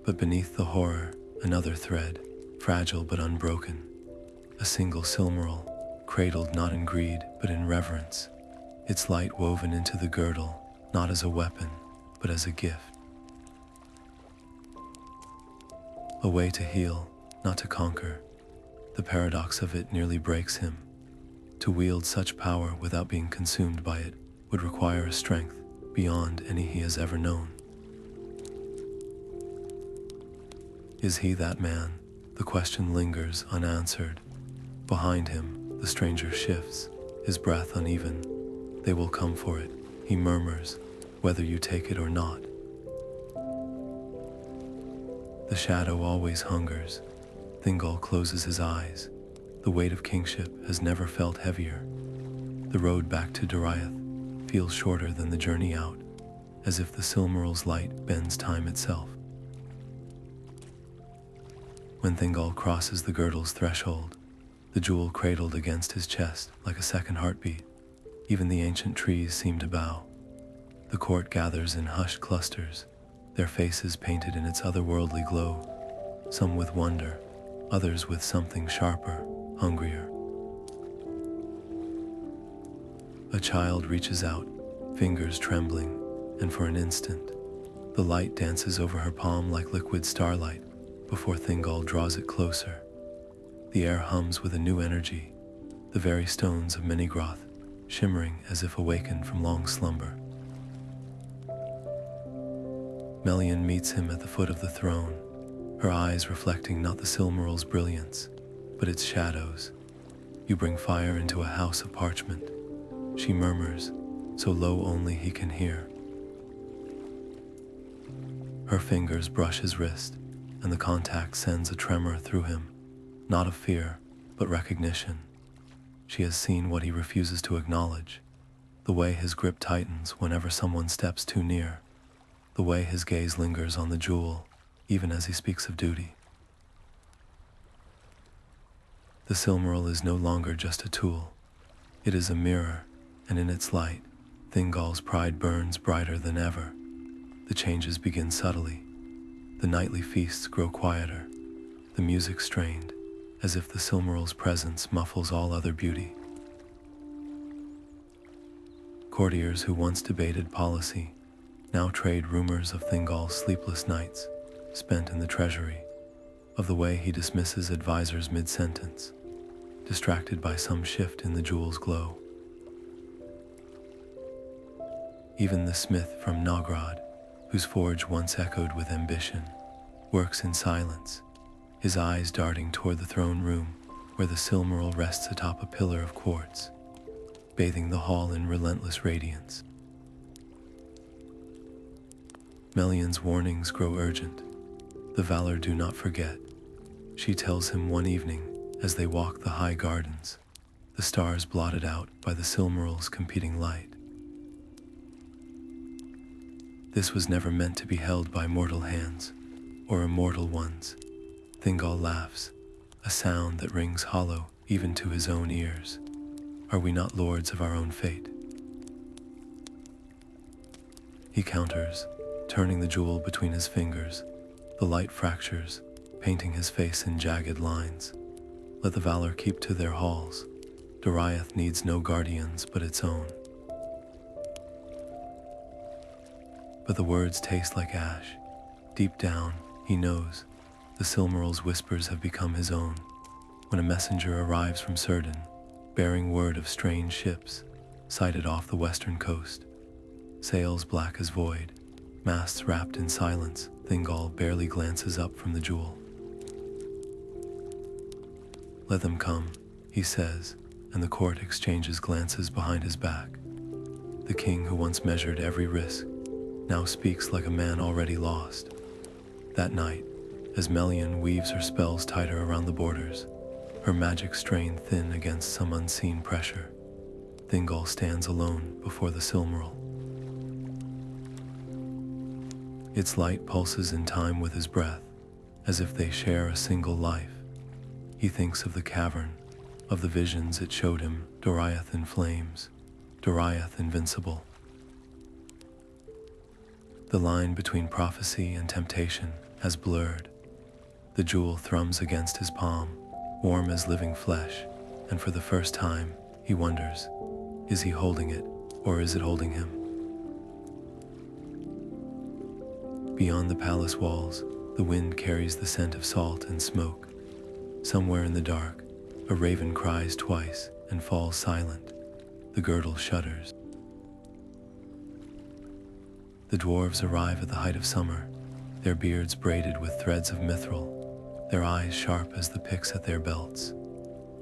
A: But beneath the horror, another thread, fragile but unbroken. A single Silmaril, cradled not in greed but in reverence. Its light woven into the girdle, not as a weapon, but as a gift. A way to heal, not to conquer. The paradox of it nearly breaks him. To wield such power without being consumed by it would require a strength beyond any he has ever known. Is he that man? The question lingers unanswered. Behind him, the stranger shifts, his breath uneven. They will come for it, he murmurs, whether you take it or not. The shadow always hungers. Thingol closes his eyes. The weight of kingship has never felt heavier. The road back to Doriath feels shorter than the journey out, as if the Silmaril's light bends time itself. When Thingol crosses the girdle's threshold, the jewel cradled against his chest like a second heartbeat. Even the ancient trees seem to bow. The court gathers in hushed clusters, their faces painted in its otherworldly glow, some with wonder, others with something sharper, hungrier. A child reaches out, fingers trembling, and for an instant, the light dances over her palm like liquid starlight before Thingol draws it closer. The air hums with a new energy, the very stones of Menigroth shimmering as if awakened from long slumber. Melian meets him at the foot of the throne, her eyes reflecting not the Silmaril's brilliance, but its shadows. You bring fire into a house of parchment, she murmurs, so low only he can hear. Her fingers brush his wrist, and the contact sends a tremor through him, not of fear, but recognition. She has seen what he refuses to acknowledge, the way his grip tightens whenever someone steps too near, the way his gaze lingers on the jewel, even as he speaks of duty. The Silmaril is no longer just a tool. It is a mirror, and in its light, Thingol's pride burns brighter than ever. The changes begin subtly. The nightly feasts grow quieter, the music strained, as if the Silmaril's presence muffles all other beauty. Courtiers who once debated policy Now trade rumors of Thingol's sleepless nights spent in the treasury, of the way he dismisses advisors mid-sentence, distracted by some shift in the jewel's glow. Even the smith from Nauglamír, whose forge once echoed with ambition, works in silence, his eyes darting toward the throne room where the Silmaril rests atop a pillar of quartz, bathing the hall in relentless radiance. Melian's warnings grow urgent. The valor do not forget. She tells him one evening as they walk the high gardens, the stars blotted out by the Silmaril's competing light. This was never meant to be held by mortal hands, or immortal ones. Thingol laughs, a sound that rings hollow even to his own ears. Are we not lords of our own fate? He counters, turning the jewel between his fingers. The light fractures, painting his face in jagged lines. Let the valor keep to their halls. Doriath needs no guardians but its own. But the words taste like ash. Deep down, he knows, the Silmaril's whispers have become his own. When a messenger arrives from Círdan, bearing word of strange ships, sighted off the western coast, sails black as void, masts wrapped in silence, Thingol barely glances up from the jewel. Let them come, he says, and the court exchanges glances behind his back. The king who once measured every risk now speaks like a man already lost. That night, as Melian weaves her spells tighter around the borders, her magic strain thin against some unseen pressure, Thingol stands alone before the Silmaril. Its light pulses in time with his breath, as if they share a single life. He thinks of the cavern, of the visions it showed him, Doriath in flames, Doriath invincible. The line between prophecy and temptation has blurred. The jewel thrums against his palm, warm as living flesh, and for the first time, he wonders, is he holding it, or is it holding him? Beyond the palace walls, the wind carries the scent of salt and smoke. Somewhere in the dark, a raven cries twice and falls silent. The girdle shudders. The dwarves arrive at the height of summer, their beards braided with threads of mithril, their eyes sharp as the picks at their belts.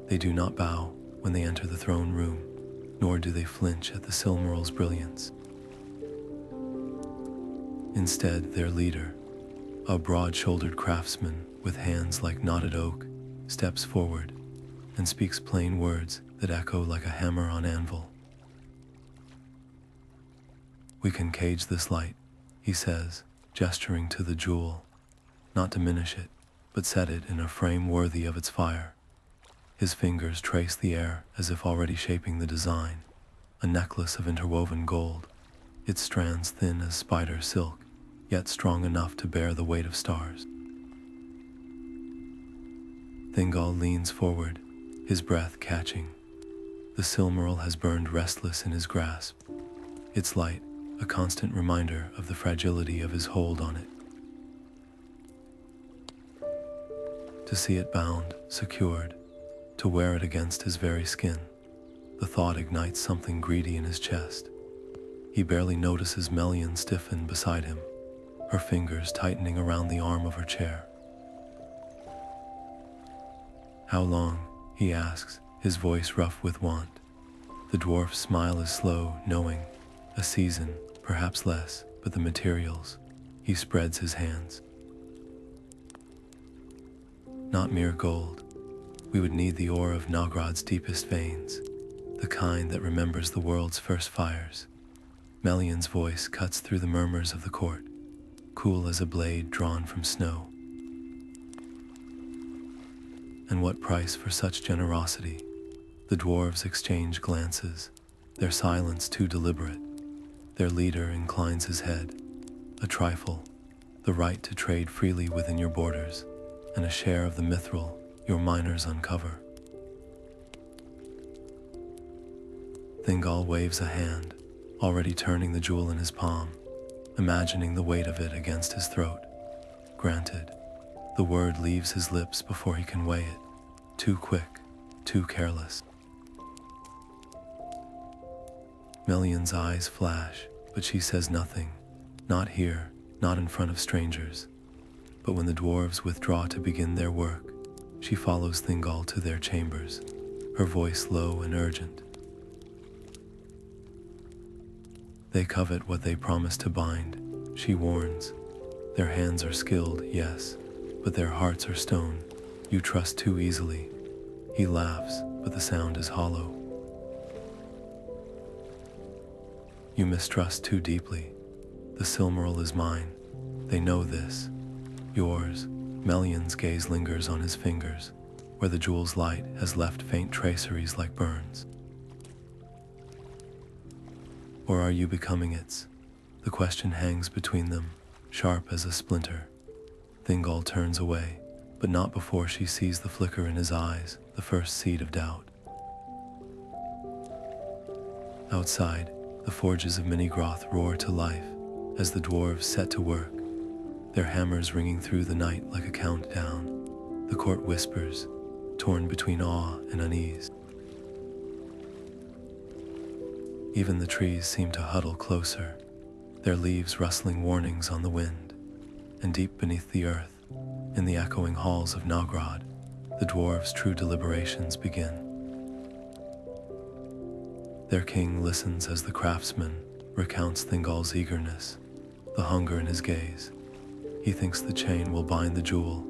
A: They do not bow when they enter the throne room, nor do they flinch at the Silmaril's brilliance. Instead, their leader, a broad-shouldered craftsman with hands like knotted oak, steps forward and speaks plain words that echo like a hammer on anvil. We can cage this light, he says, gesturing to the jewel, not diminish it, but set it in a frame worthy of its fire. His fingers trace the air as if already shaping the design, a necklace of interwoven gold, its strands thin as spider silk, yet strong enough to bear the weight of stars. Thingol leans forward, his breath catching. The Silmaril has burned restless in his grasp, its light a constant reminder of the fragility of his hold on it. To see it bound, secured, to wear it against his very skin, the thought ignites something greedy in his chest. He barely notices Melian stiffen beside him, her fingers tightening around the arm of her chair. How long? He asks, his voice rough with want. The dwarf's smile is slow, knowing. A season, perhaps less, but the materials. He spreads his hands. Not mere gold. We would need the ore of Naugrad's deepest veins, the kind that remembers the world's first fires. Melian's voice cuts through the murmurs of the court, cool as a blade drawn from snow. And what price for such generosity? The dwarves exchange glances, their silence too deliberate. Their leader inclines his head. A trifle, the right to trade freely within your borders, and a share of the mithril your miners uncover. Thingol waves a hand, already turning the jewel in his palm, imagining the weight of it against his throat. Granted, the word leaves his lips before he can weigh it. Too quick, too careless. Melian's eyes flash, but she says nothing. Not here, not in front of strangers. But when the dwarves withdraw to begin their work, she follows Thingol to their chambers, her voice low and urgent. They covet what they promise to bind, she warns. Their hands are skilled, yes, but their hearts are stone. You trust too easily. He laughs, but the sound is hollow. You mistrust too deeply. The Silmaril is mine. They know this. Yours. Melian's gaze lingers on his fingers, where the jewel's light has left faint traceries like burns. Or are you becoming its? The question hangs between them, sharp as a splinter. Thingol turns away, but not before she sees the flicker in his eyes, the first seed of doubt. Outside, the forges of Minigroth roar to life as the dwarves set to work, their hammers ringing through the night like a countdown. The court whispers, torn between awe and unease. Even the trees seem to huddle closer, their leaves rustling warnings on the wind. And deep beneath the earth, in the echoing halls of Nauglamír, the dwarves' true deliberations begin. Their king listens as the craftsman recounts Thingol's eagerness, the hunger in his gaze. He thinks the chain will bind the jewel.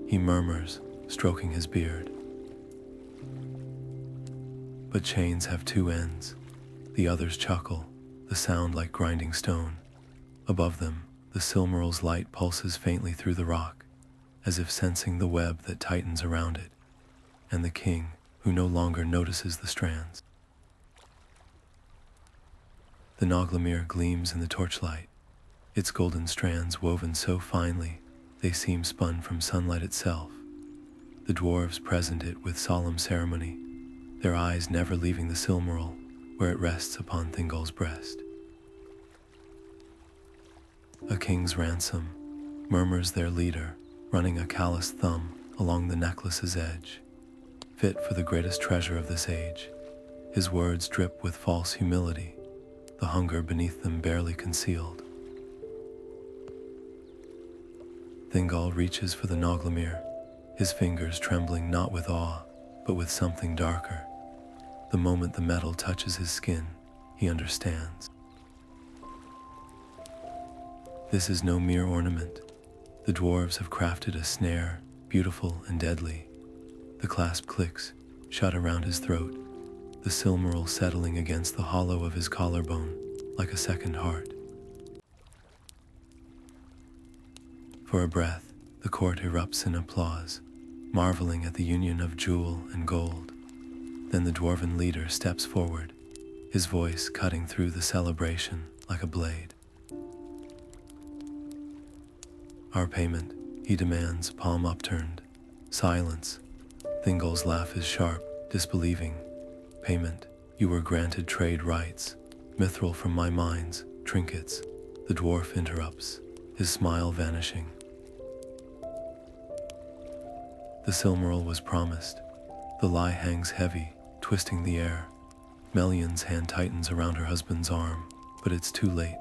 A: He murmurs, stroking his beard. But chains have two ends. The others chuckle, the sound like grinding stone. Above them, the Silmaril's light pulses faintly through the rock, as if sensing the web that tightens around it, and the king, who no longer notices the strands. The Nauglamír gleams in the torchlight, its golden strands woven so finely they seem spun from sunlight itself. The dwarves present it with solemn ceremony, their eyes never leaving the Silmaril, where it rests upon Thingol's breast. A king's ransom, murmurs their leader, running a calloused thumb along the necklace's edge. Fit for the greatest treasure of this age, his words drip with false humility, the hunger beneath them barely concealed. Thingol reaches for the Nauglamír, his fingers trembling not with awe, but with something darker. The moment the metal touches his skin, he understands. This is no mere ornament. The dwarves have crafted a snare, beautiful and deadly. The clasp clicks, shut around his throat, the Silmaril settling against the hollow of his collarbone like a second heart. For a breath, the court erupts in applause, marveling at the union of jewel and gold. Then the dwarven leader steps forward, his voice cutting through the celebration like a blade. Our payment, he demands, palm upturned. Silence. Thingol's laugh is sharp, disbelieving. Payment, you were granted trade rights. Mithril from my mines, trinkets. The dwarf interrupts, his smile vanishing. The Silmaril was promised. The lie hangs heavy, twisting the air. Melian's hand tightens around her husband's arm, but it's too late.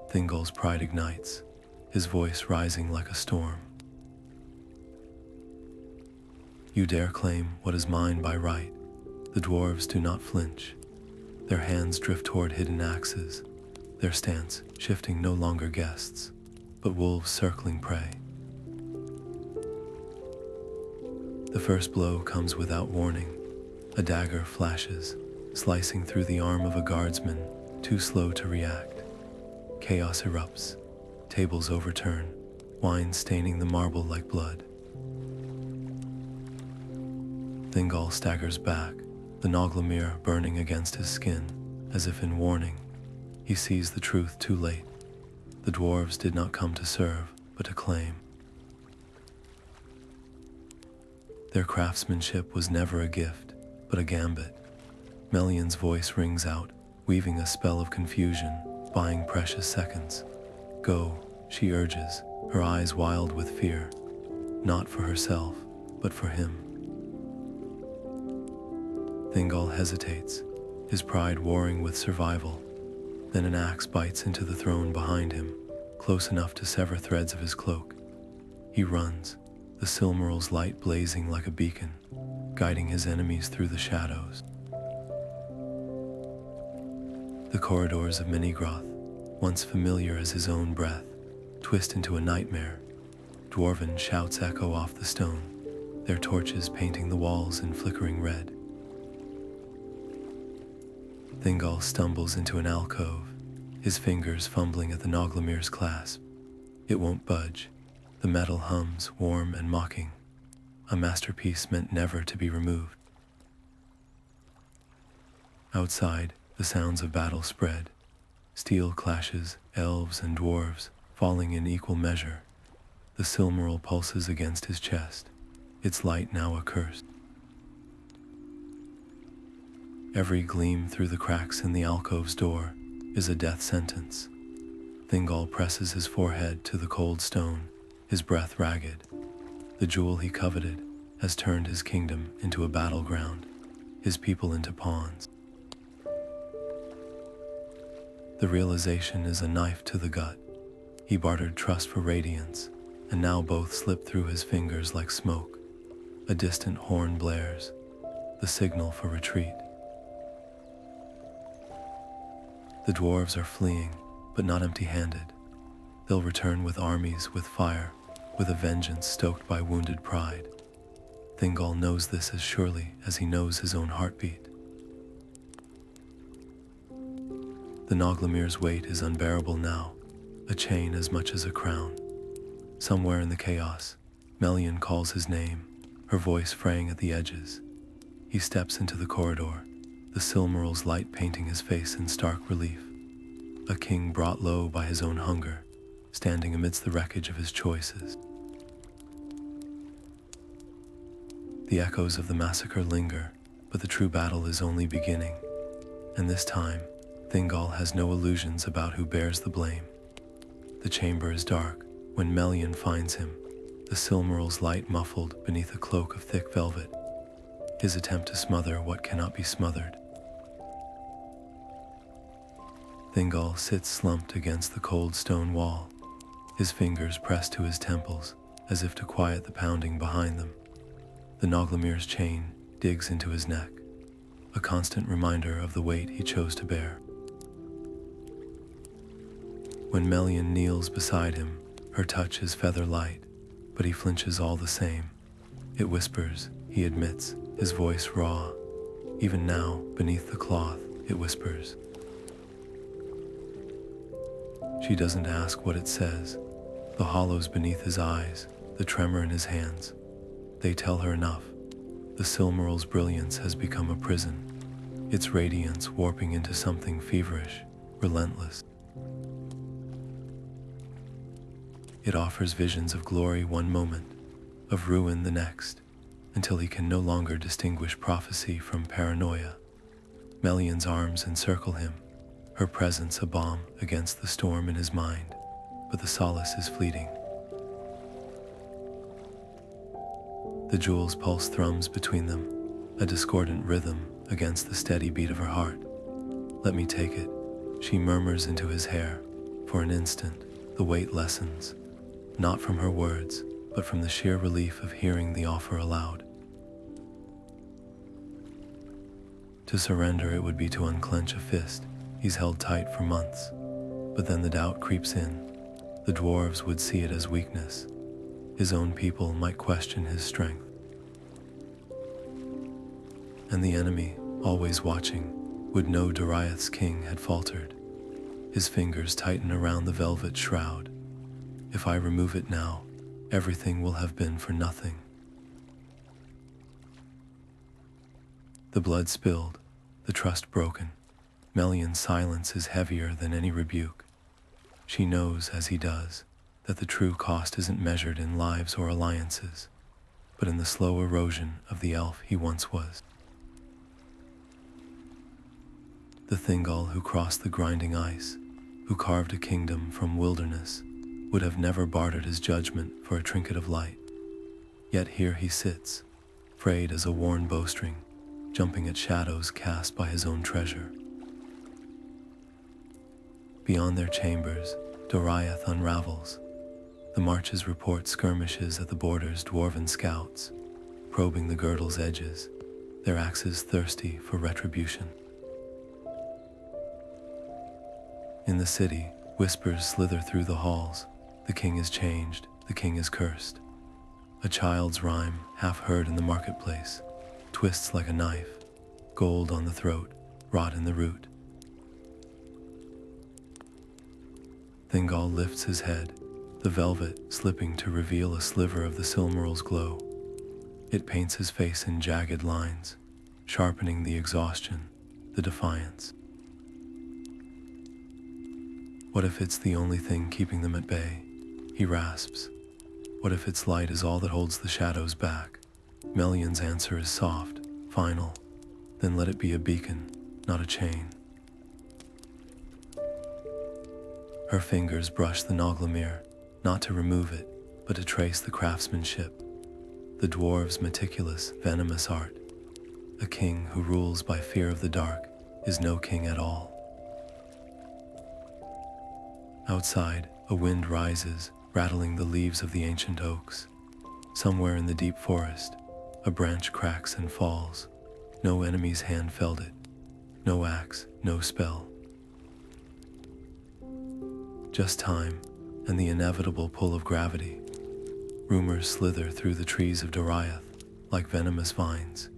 A: Thingol's pride ignites, his voice rising like a storm. You dare claim what is mine by right. The dwarves do not flinch. Their hands drift toward hidden axes, their stance shifting no longer guests, but wolves circling prey. The first blow comes without warning. A dagger flashes, slicing through the arm of a guardsman, too slow to react. Chaos erupts, tables overturn, wine staining the marble like blood. Thingol staggers back, the Nauglamír burning against his skin, as if in warning. He sees the truth too late. The dwarves did not come to serve, but to claim. Their craftsmanship was never a gift, but a gambit. Melian's voice rings out, weaving a spell of confusion, buying precious seconds. Go, she urges, her eyes wild with fear, not for herself, but for him. Thingol hesitates, his pride warring with survival. Then an axe bites into the throne behind him, close enough to sever threads of his cloak. He runs, the Silmaril's light blazing like a beacon, guiding his enemies through the shadows. The corridors of Minigroth, once familiar as his own breath, twist into a nightmare. Dwarven shouts echo off the stone, their torches painting the walls in flickering red. Thingol stumbles into an alcove, his fingers fumbling at the Nauglamír's clasp. It won't budge. The metal hums, warm and mocking, a masterpiece meant never to be removed. Outside, the sounds of battle spread. Steel clashes, elves and dwarves, falling in equal measure. The Silmaril pulses against his chest, its light now accursed. Every gleam through the cracks in the alcove's door is a death sentence. Thingol presses his forehead to the cold stone, his breath ragged. The jewel he coveted has turned his kingdom into a battleground, his people into pawns. The realization is a knife to the gut. He bartered trust for radiance, and now both slip through his fingers like smoke. A distant horn blares, the signal for retreat. The dwarves are fleeing, but not empty-handed. They'll return with armies, with fire, with a vengeance stoked by wounded pride. Thingol knows this as surely as he knows his own heartbeat. The Nauglamír's weight is unbearable now, a chain as much as a crown. Somewhere in the chaos, Melian calls his name, her voice fraying at the edges. He steps into the corridor, the Silmaril's light painting his face in stark relief. A king brought low by his own hunger, standing amidst the wreckage of his choices. The echoes of the massacre linger, but the true battle is only beginning. And this time, Thingol has no illusions about who bears the blame. The chamber is dark when Melian finds him, the Silmaril's light muffled beneath a cloak of thick velvet, his attempt to smother what cannot be smothered. Thingol sits slumped against the cold stone wall, his fingers pressed to his temples as if to quiet the pounding behind them. The Nauglamír's chain digs into his neck, a constant reminder of the weight he chose to bear. When Melian kneels beside him, her touch is feather light, but he flinches all the same. It whispers, he admits, his voice raw. Even now, beneath the cloth, it whispers. She doesn't ask what it says. The hollows beneath his eyes, the tremor in his hands, they tell her enough. The Silmaril's brilliance has become a prison, its radiance warping into something feverish, relentless. It offers visions of glory one moment, of ruin the next, until he can no longer distinguish prophecy from paranoia. Melian's arms encircle him, her presence a balm against the storm in his mind, but the solace is fleeting. The jewel's pulse thrums between them, a discordant rhythm against the steady beat of her heart. Let me take it, she murmurs into his hair. For an instant, the weight lessens, not from her words, but from the sheer relief of hearing the offer aloud. To surrender it would be to unclench a fist he's held tight for months, but then the doubt creeps in. The dwarves would see it as weakness. His own people might question his strength. And the enemy, always watching, would know Doriath's king had faltered. His fingers tighten around the velvet shroud. If I remove it now, everything will have been for nothing. The blood spilled, the trust broken. Melian's silence is heavier than any rebuke. She knows, as he does, that the true cost isn't measured in lives or alliances, but in the slow erosion of the elf he once was. The Thingol who crossed the grinding ice, who carved a kingdom from wilderness, would have never bartered his judgment for a trinket of light. Yet here he sits, frayed as a worn bowstring, jumping at shadows cast by his own treasure. Beyond their chambers, Doriath unravels. The marches report skirmishes at the borders, dwarven scouts, probing the girdle's edges, their axes thirsty for retribution. In the city, whispers slither through the halls. The king is changed, the king is cursed. A child's rhyme, half heard in the marketplace, twists like a knife, gold on the throat, rot in the root. Thingol lifts his head, the velvet slipping to reveal a sliver of the Silmaril's glow. It paints his face in jagged lines, sharpening the exhaustion, the defiance. What if it's the only thing keeping them at bay? He rasps. What if its light is all that holds the shadows back? Melian's answer is soft, final. Then let it be a beacon, not a chain. Her fingers brush the Nauglamír, not to remove it, but to trace the craftsmanship. The dwarves' meticulous, venomous art. A king who rules by fear of the dark is no king at all. Outside, a wind rises, rattling the leaves of the ancient oaks. Somewhere in the deep forest, a branch cracks and falls. No enemy's hand felled it. No axe, no spell. Just time, and the inevitable pull of gravity. Rumors slither through the trees of Doriath, like venomous vines,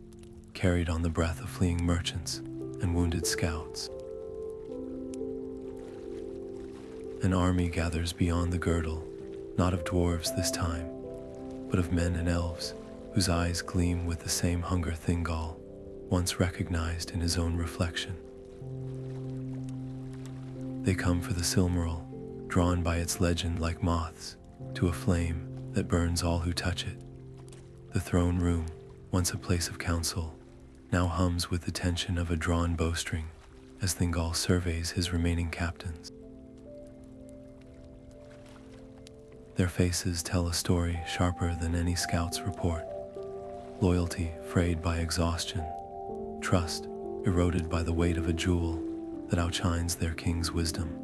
A: carried on the breath of fleeing merchants and wounded scouts. An army gathers beyond the girdle, not of dwarves this time, but of men and elves, whose eyes gleam with the same hunger Thingol once recognized in his own reflection. They come for the Silmaril, drawn by its legend like moths to a flame that burns all who touch it. The throne room, once a place of council, now hums with the tension of a drawn bowstring as Thingol surveys his remaining captains. Their faces tell a story sharper than any scout's report. Loyalty frayed by exhaustion, trust eroded by the weight of a jewel that outshines their king's wisdom.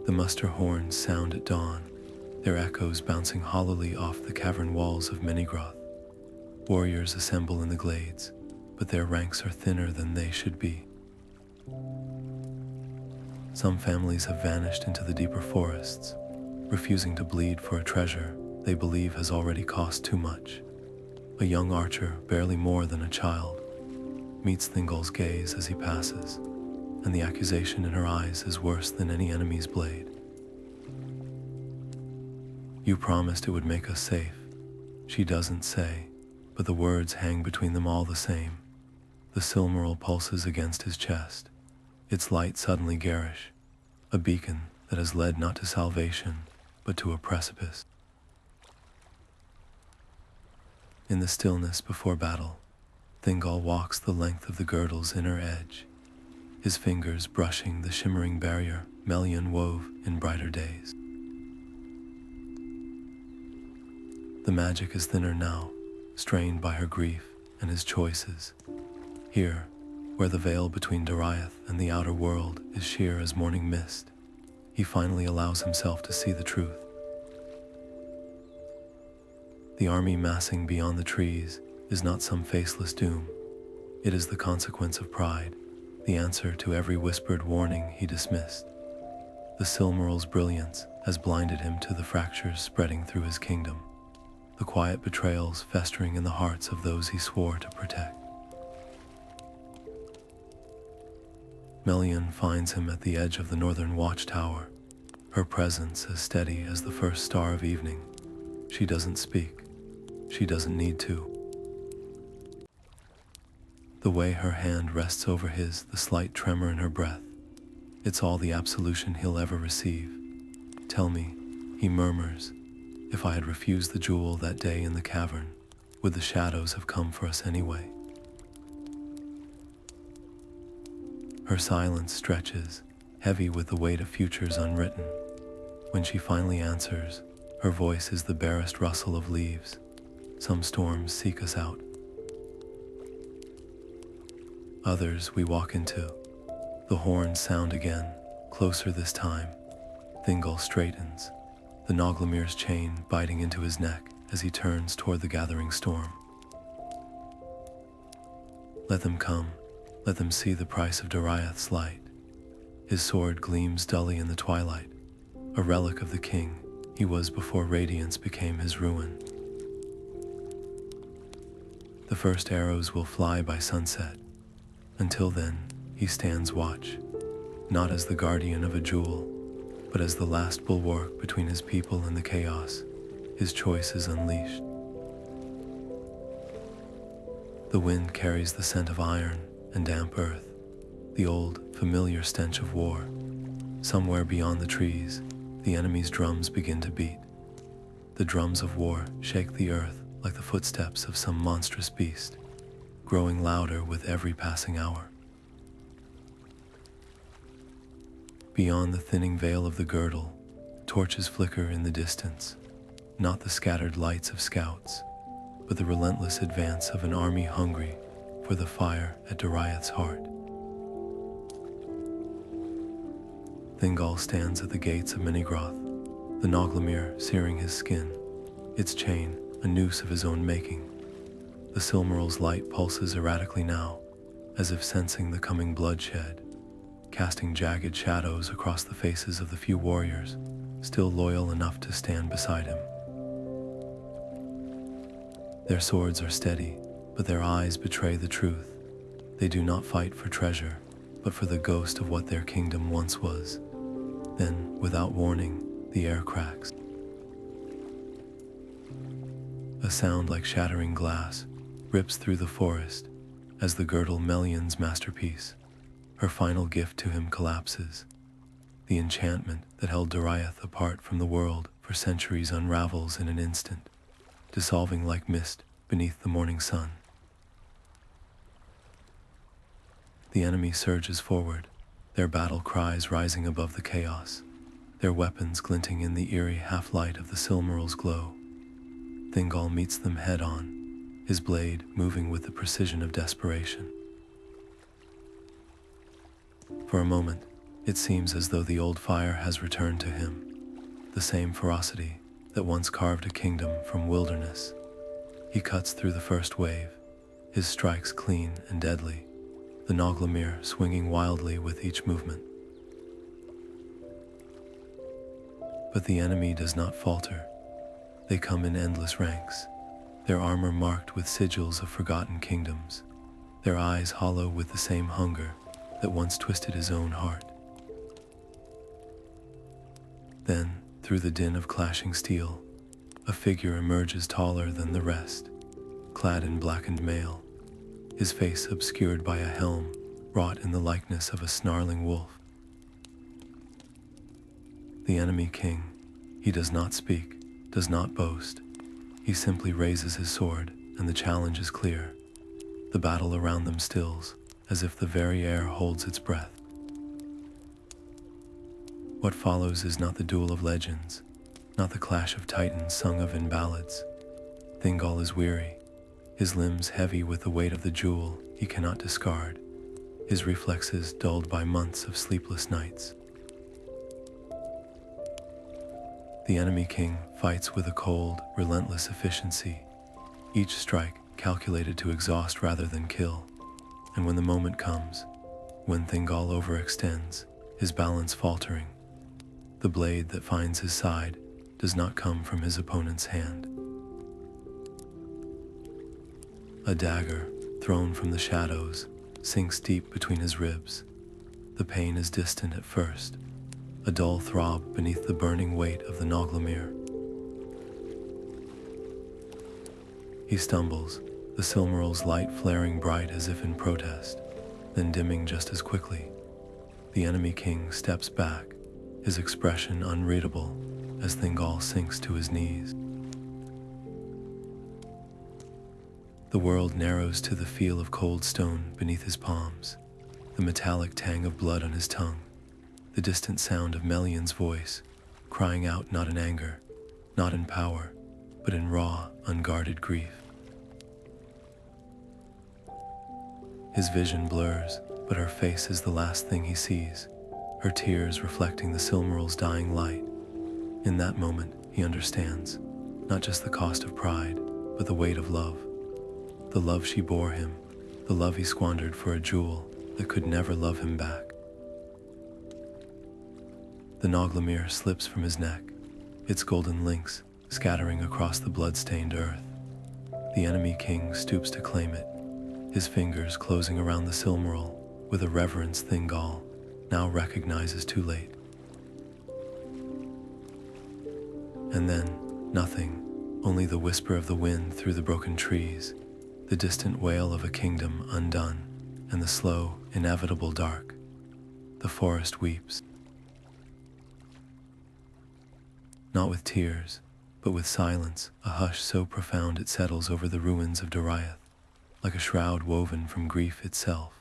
A: The muster horns sound at dawn, their echoes bouncing hollowly off the cavern walls of Menigroth. Warriors assemble in the glades, but their ranks are thinner than they should be. Some families have vanished into the deeper forests, refusing to bleed for a treasure they believe has already cost too much. A young archer, barely more than a child, meets Thingol's gaze as he passes, and the accusation in her eyes is worse than any enemy's blade. "You promised it would make us safe," she doesn't say, but the words hang between them all the same. The Silmaril pulses against his chest, its light suddenly garish, a beacon that has led not to salvation, but to a precipice. In the stillness before battle, Thingol walks the length of the girdle's inner edge, his fingers brushing the shimmering barrier Melian wove in brighter days. The magic is thinner now, strained by her grief and his choices. Here, where the veil between Doriath and the outer world is sheer as morning mist, he finally allows himself to see the truth. The army massing beyond the trees is not some faceless doom. It is the consequence of pride, the answer to every whispered warning he dismissed. The Silmaril's brilliance has blinded him to the fractures spreading through his kingdom, the quiet betrayals festering in the hearts of those he swore to protect. Melian finds him at the edge of the northern watchtower, her presence as steady as the first star of evening. She doesn't speak. She doesn't need to. The way her hand rests over his, the slight tremor in her breath, it's all the absolution he'll ever receive. "Tell me," he murmurs, "if I had refused the jewel that day in the cavern, would the shadows have come for us anyway?" Her silence stretches, heavy with the weight of futures unwritten. When she finally answers, her voice is the barest rustle of leaves. Some storms seek us out. Others we walk into. The horns sound again, closer this time. Thingol straightens, the Nauglamír's chain biting into his neck as he turns toward the gathering storm. Let them come, let them see the price of Doriath's light. His sword gleams dully in the twilight, a relic of the king he was before radiance became his ruin. The first arrows will fly by sunset. Until then, he stands watch, not as the guardian of a jewel, but as the last bulwark between his people and the chaos. His choice is unleashed. The wind carries the scent of iron and damp earth, the old, familiar stench of war. Somewhere beyond the trees, the enemy's drums begin to beat. The drums of war shake the earth like the footsteps of some monstrous beast, growing louder with every passing hour. Beyond the thinning veil of the girdle, torches flicker in the distance, not the scattered lights of scouts, but the relentless advance of an army hungry for the fire at Doriath's heart. Thingol stands at the gates of Menigroth, the Nauglamír searing his skin, its chain a noose of his own making. The Silmaril's light pulses erratically now, as if sensing the coming bloodshed, casting jagged shadows across the faces of the few warriors still loyal enough to stand beside him. Their swords are steady, but their eyes betray the truth. They do not fight for treasure, but for the ghost of what their kingdom once was. Then, without warning, the air cracks. A sound like shattering glass rips through the forest as the girdle Melian's masterpiece, her final gift to him, collapses. The enchantment that held Doriath apart from the world for centuries unravels in an instant, dissolving like mist beneath the morning sun. The enemy surges forward, their battle cries rising above the chaos, their weapons glinting in the eerie half-light of the Silmaril's glow. Thingol meets them head-on, his blade moving with the precision of desperation. For a moment, it seems as though the old fire has returned to him, the same ferocity that once carved a kingdom from wilderness. He cuts through the first wave, his strikes clean and deadly, the Nauglamír swinging wildly with each movement. But the enemy does not falter. They come in endless ranks, their armor marked with sigils of forgotten kingdoms, their eyes hollow with the same hunger that once twisted his own heart. Then, through the din of clashing steel, a figure emerges taller than the rest, clad in blackened mail, his face obscured by a helm wrought in the likeness of a snarling wolf. The enemy king, he does not speak, does not boast. He simply raises his sword, and the challenge is clear. The battle around them stills, as if the very air holds its breath. What follows is not the duel of legends, not the clash of titans sung of in ballads. Thingol is weary, his limbs heavy with the weight of the jewel he cannot discard, his reflexes dulled by months of sleepless nights. The enemy king fights with a cold, relentless efficiency, each strike calculated to exhaust rather than kill. And when the moment comes, when Thingol overextends, his balance faltering, the blade that finds his side does not come from his opponent's hand. A dagger, thrown from the shadows, sinks deep between his ribs. The pain is distant at first, a dull throb beneath the burning weight of the Nauglamír. He stumbles, the Silmaril's light flaring bright as if in protest, then dimming just as quickly. The enemy king steps back, his expression unreadable as Thingol sinks to his knees. The world narrows to the feel of cold stone beneath his palms. the metallic tang of blood on his tongue, the distant sound of Melian's voice, crying out not in anger, not in power, but in raw, unguarded grief. His vision blurs, but her face is the last thing he sees, her tears reflecting the Silmaril's dying light. In that moment, he understands, not just the cost of pride, but the weight of love. The love she bore him, the love he squandered for a jewel that could never love him back. The Nauglamír slips from his neck, its golden links scattering across the blood-stained earth. The enemy king stoops to claim it, his fingers closing around the Silmaril with a reverence Thingol now recognizes too late. And then, nothing, only the whisper of the wind through the broken trees, the distant wail of a kingdom undone, and the slow, inevitable dark. The forest weeps. Not with tears, but with silence, a hush so profound it settles over the ruins of Doriath, like a shroud woven from grief itself.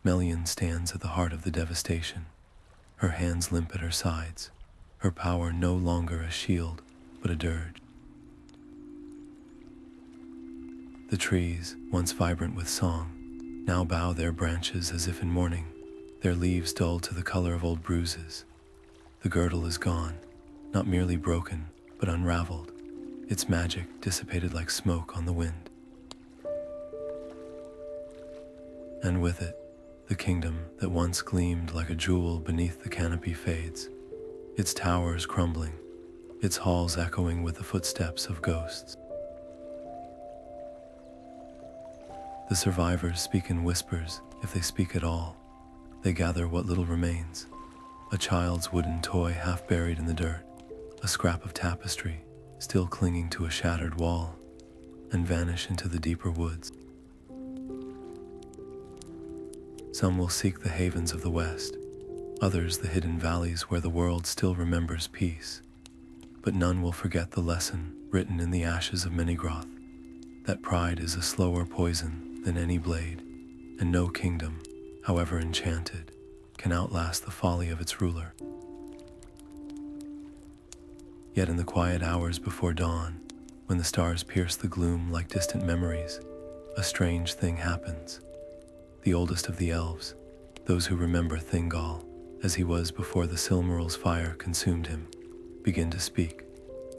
A: Melian stands at the heart of the devastation, her hands limp at her sides, her power no longer a shield, but a dirge. The trees, once vibrant with song, now bow their branches as if in mourning, their leaves dulled to the color of old bruises. The girdle is gone, not merely broken, but unraveled, its magic dissipated like smoke on the wind. And with it, the kingdom that once gleamed like a jewel beneath the canopy fades, its towers crumbling, its halls echoing with the footsteps of ghosts. The survivors speak in whispers, if they speak at all. They gather what little remains, a child's wooden toy half buried in the dirt, a scrap of tapestry still clinging to a shattered wall, and vanish into the deeper woods. Some will seek the havens of the west, others the hidden valleys where the world still remembers peace. But none will forget the lesson written in the ashes of Menigroth, that pride is a slower poison than any blade, and no kingdom, however enchanted, can outlast the folly of its ruler. Yet in the quiet hours before dawn, when the stars pierce the gloom like distant memories, a strange thing happens. The oldest of the elves, those who remember Thingol as he was before the Silmaril's fire consumed him, begin to speak,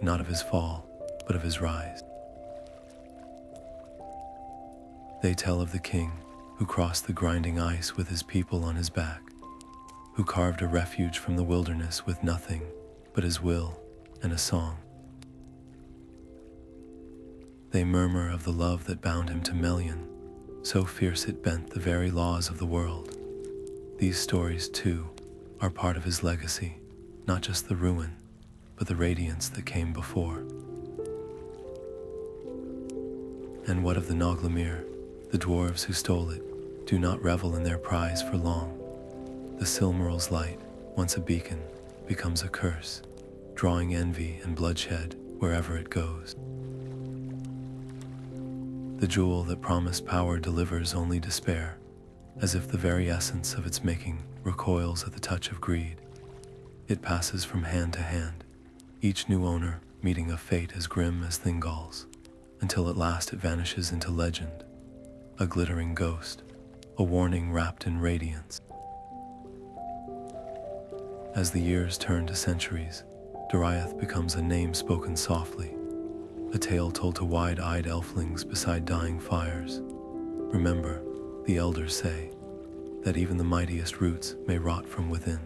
A: not of his fall, but of his rise. They tell of the king who crossed the grinding ice with his people on his back, who carved a refuge from the wilderness with nothing but his will and a song. They murmur of the love that bound him to Melian, so fierce it bent the very laws of the world. These stories, too, are part of his legacy, not just the ruin, but the radiance that came before. And what of the Nauglamír? The dwarves who stole it do not revel in their prize for long. The Silmaril's light, once a beacon, becomes a curse, drawing envy and bloodshed wherever it goes. The jewel that promised power delivers only despair, as if the very essence of its making recoils at the touch of greed. It passes from hand to hand, each new owner meeting a fate as grim as Thingol's, until at last it vanishes into legend, a glittering ghost, a warning wrapped in radiance. As the years turn to centuries, Doriath becomes a name spoken softly, a tale told to wide-eyed elflings beside dying fires. Remember, the elders say, that even the mightiest roots may rot from within.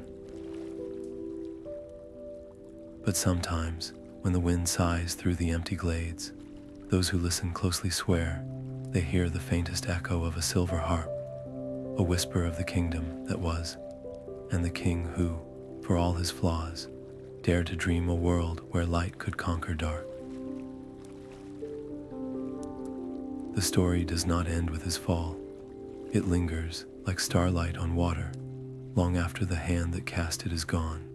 A: But sometimes, when the wind sighs through the empty glades, those who listen closely swear they hear the faintest echo of a silver harp, a whisper of the kingdom that was, and the king who, for all his flaws, dared to dream a world where light could conquer dark. The story does not end with his fall. It lingers like starlight on water, long after the hand that cast it is gone.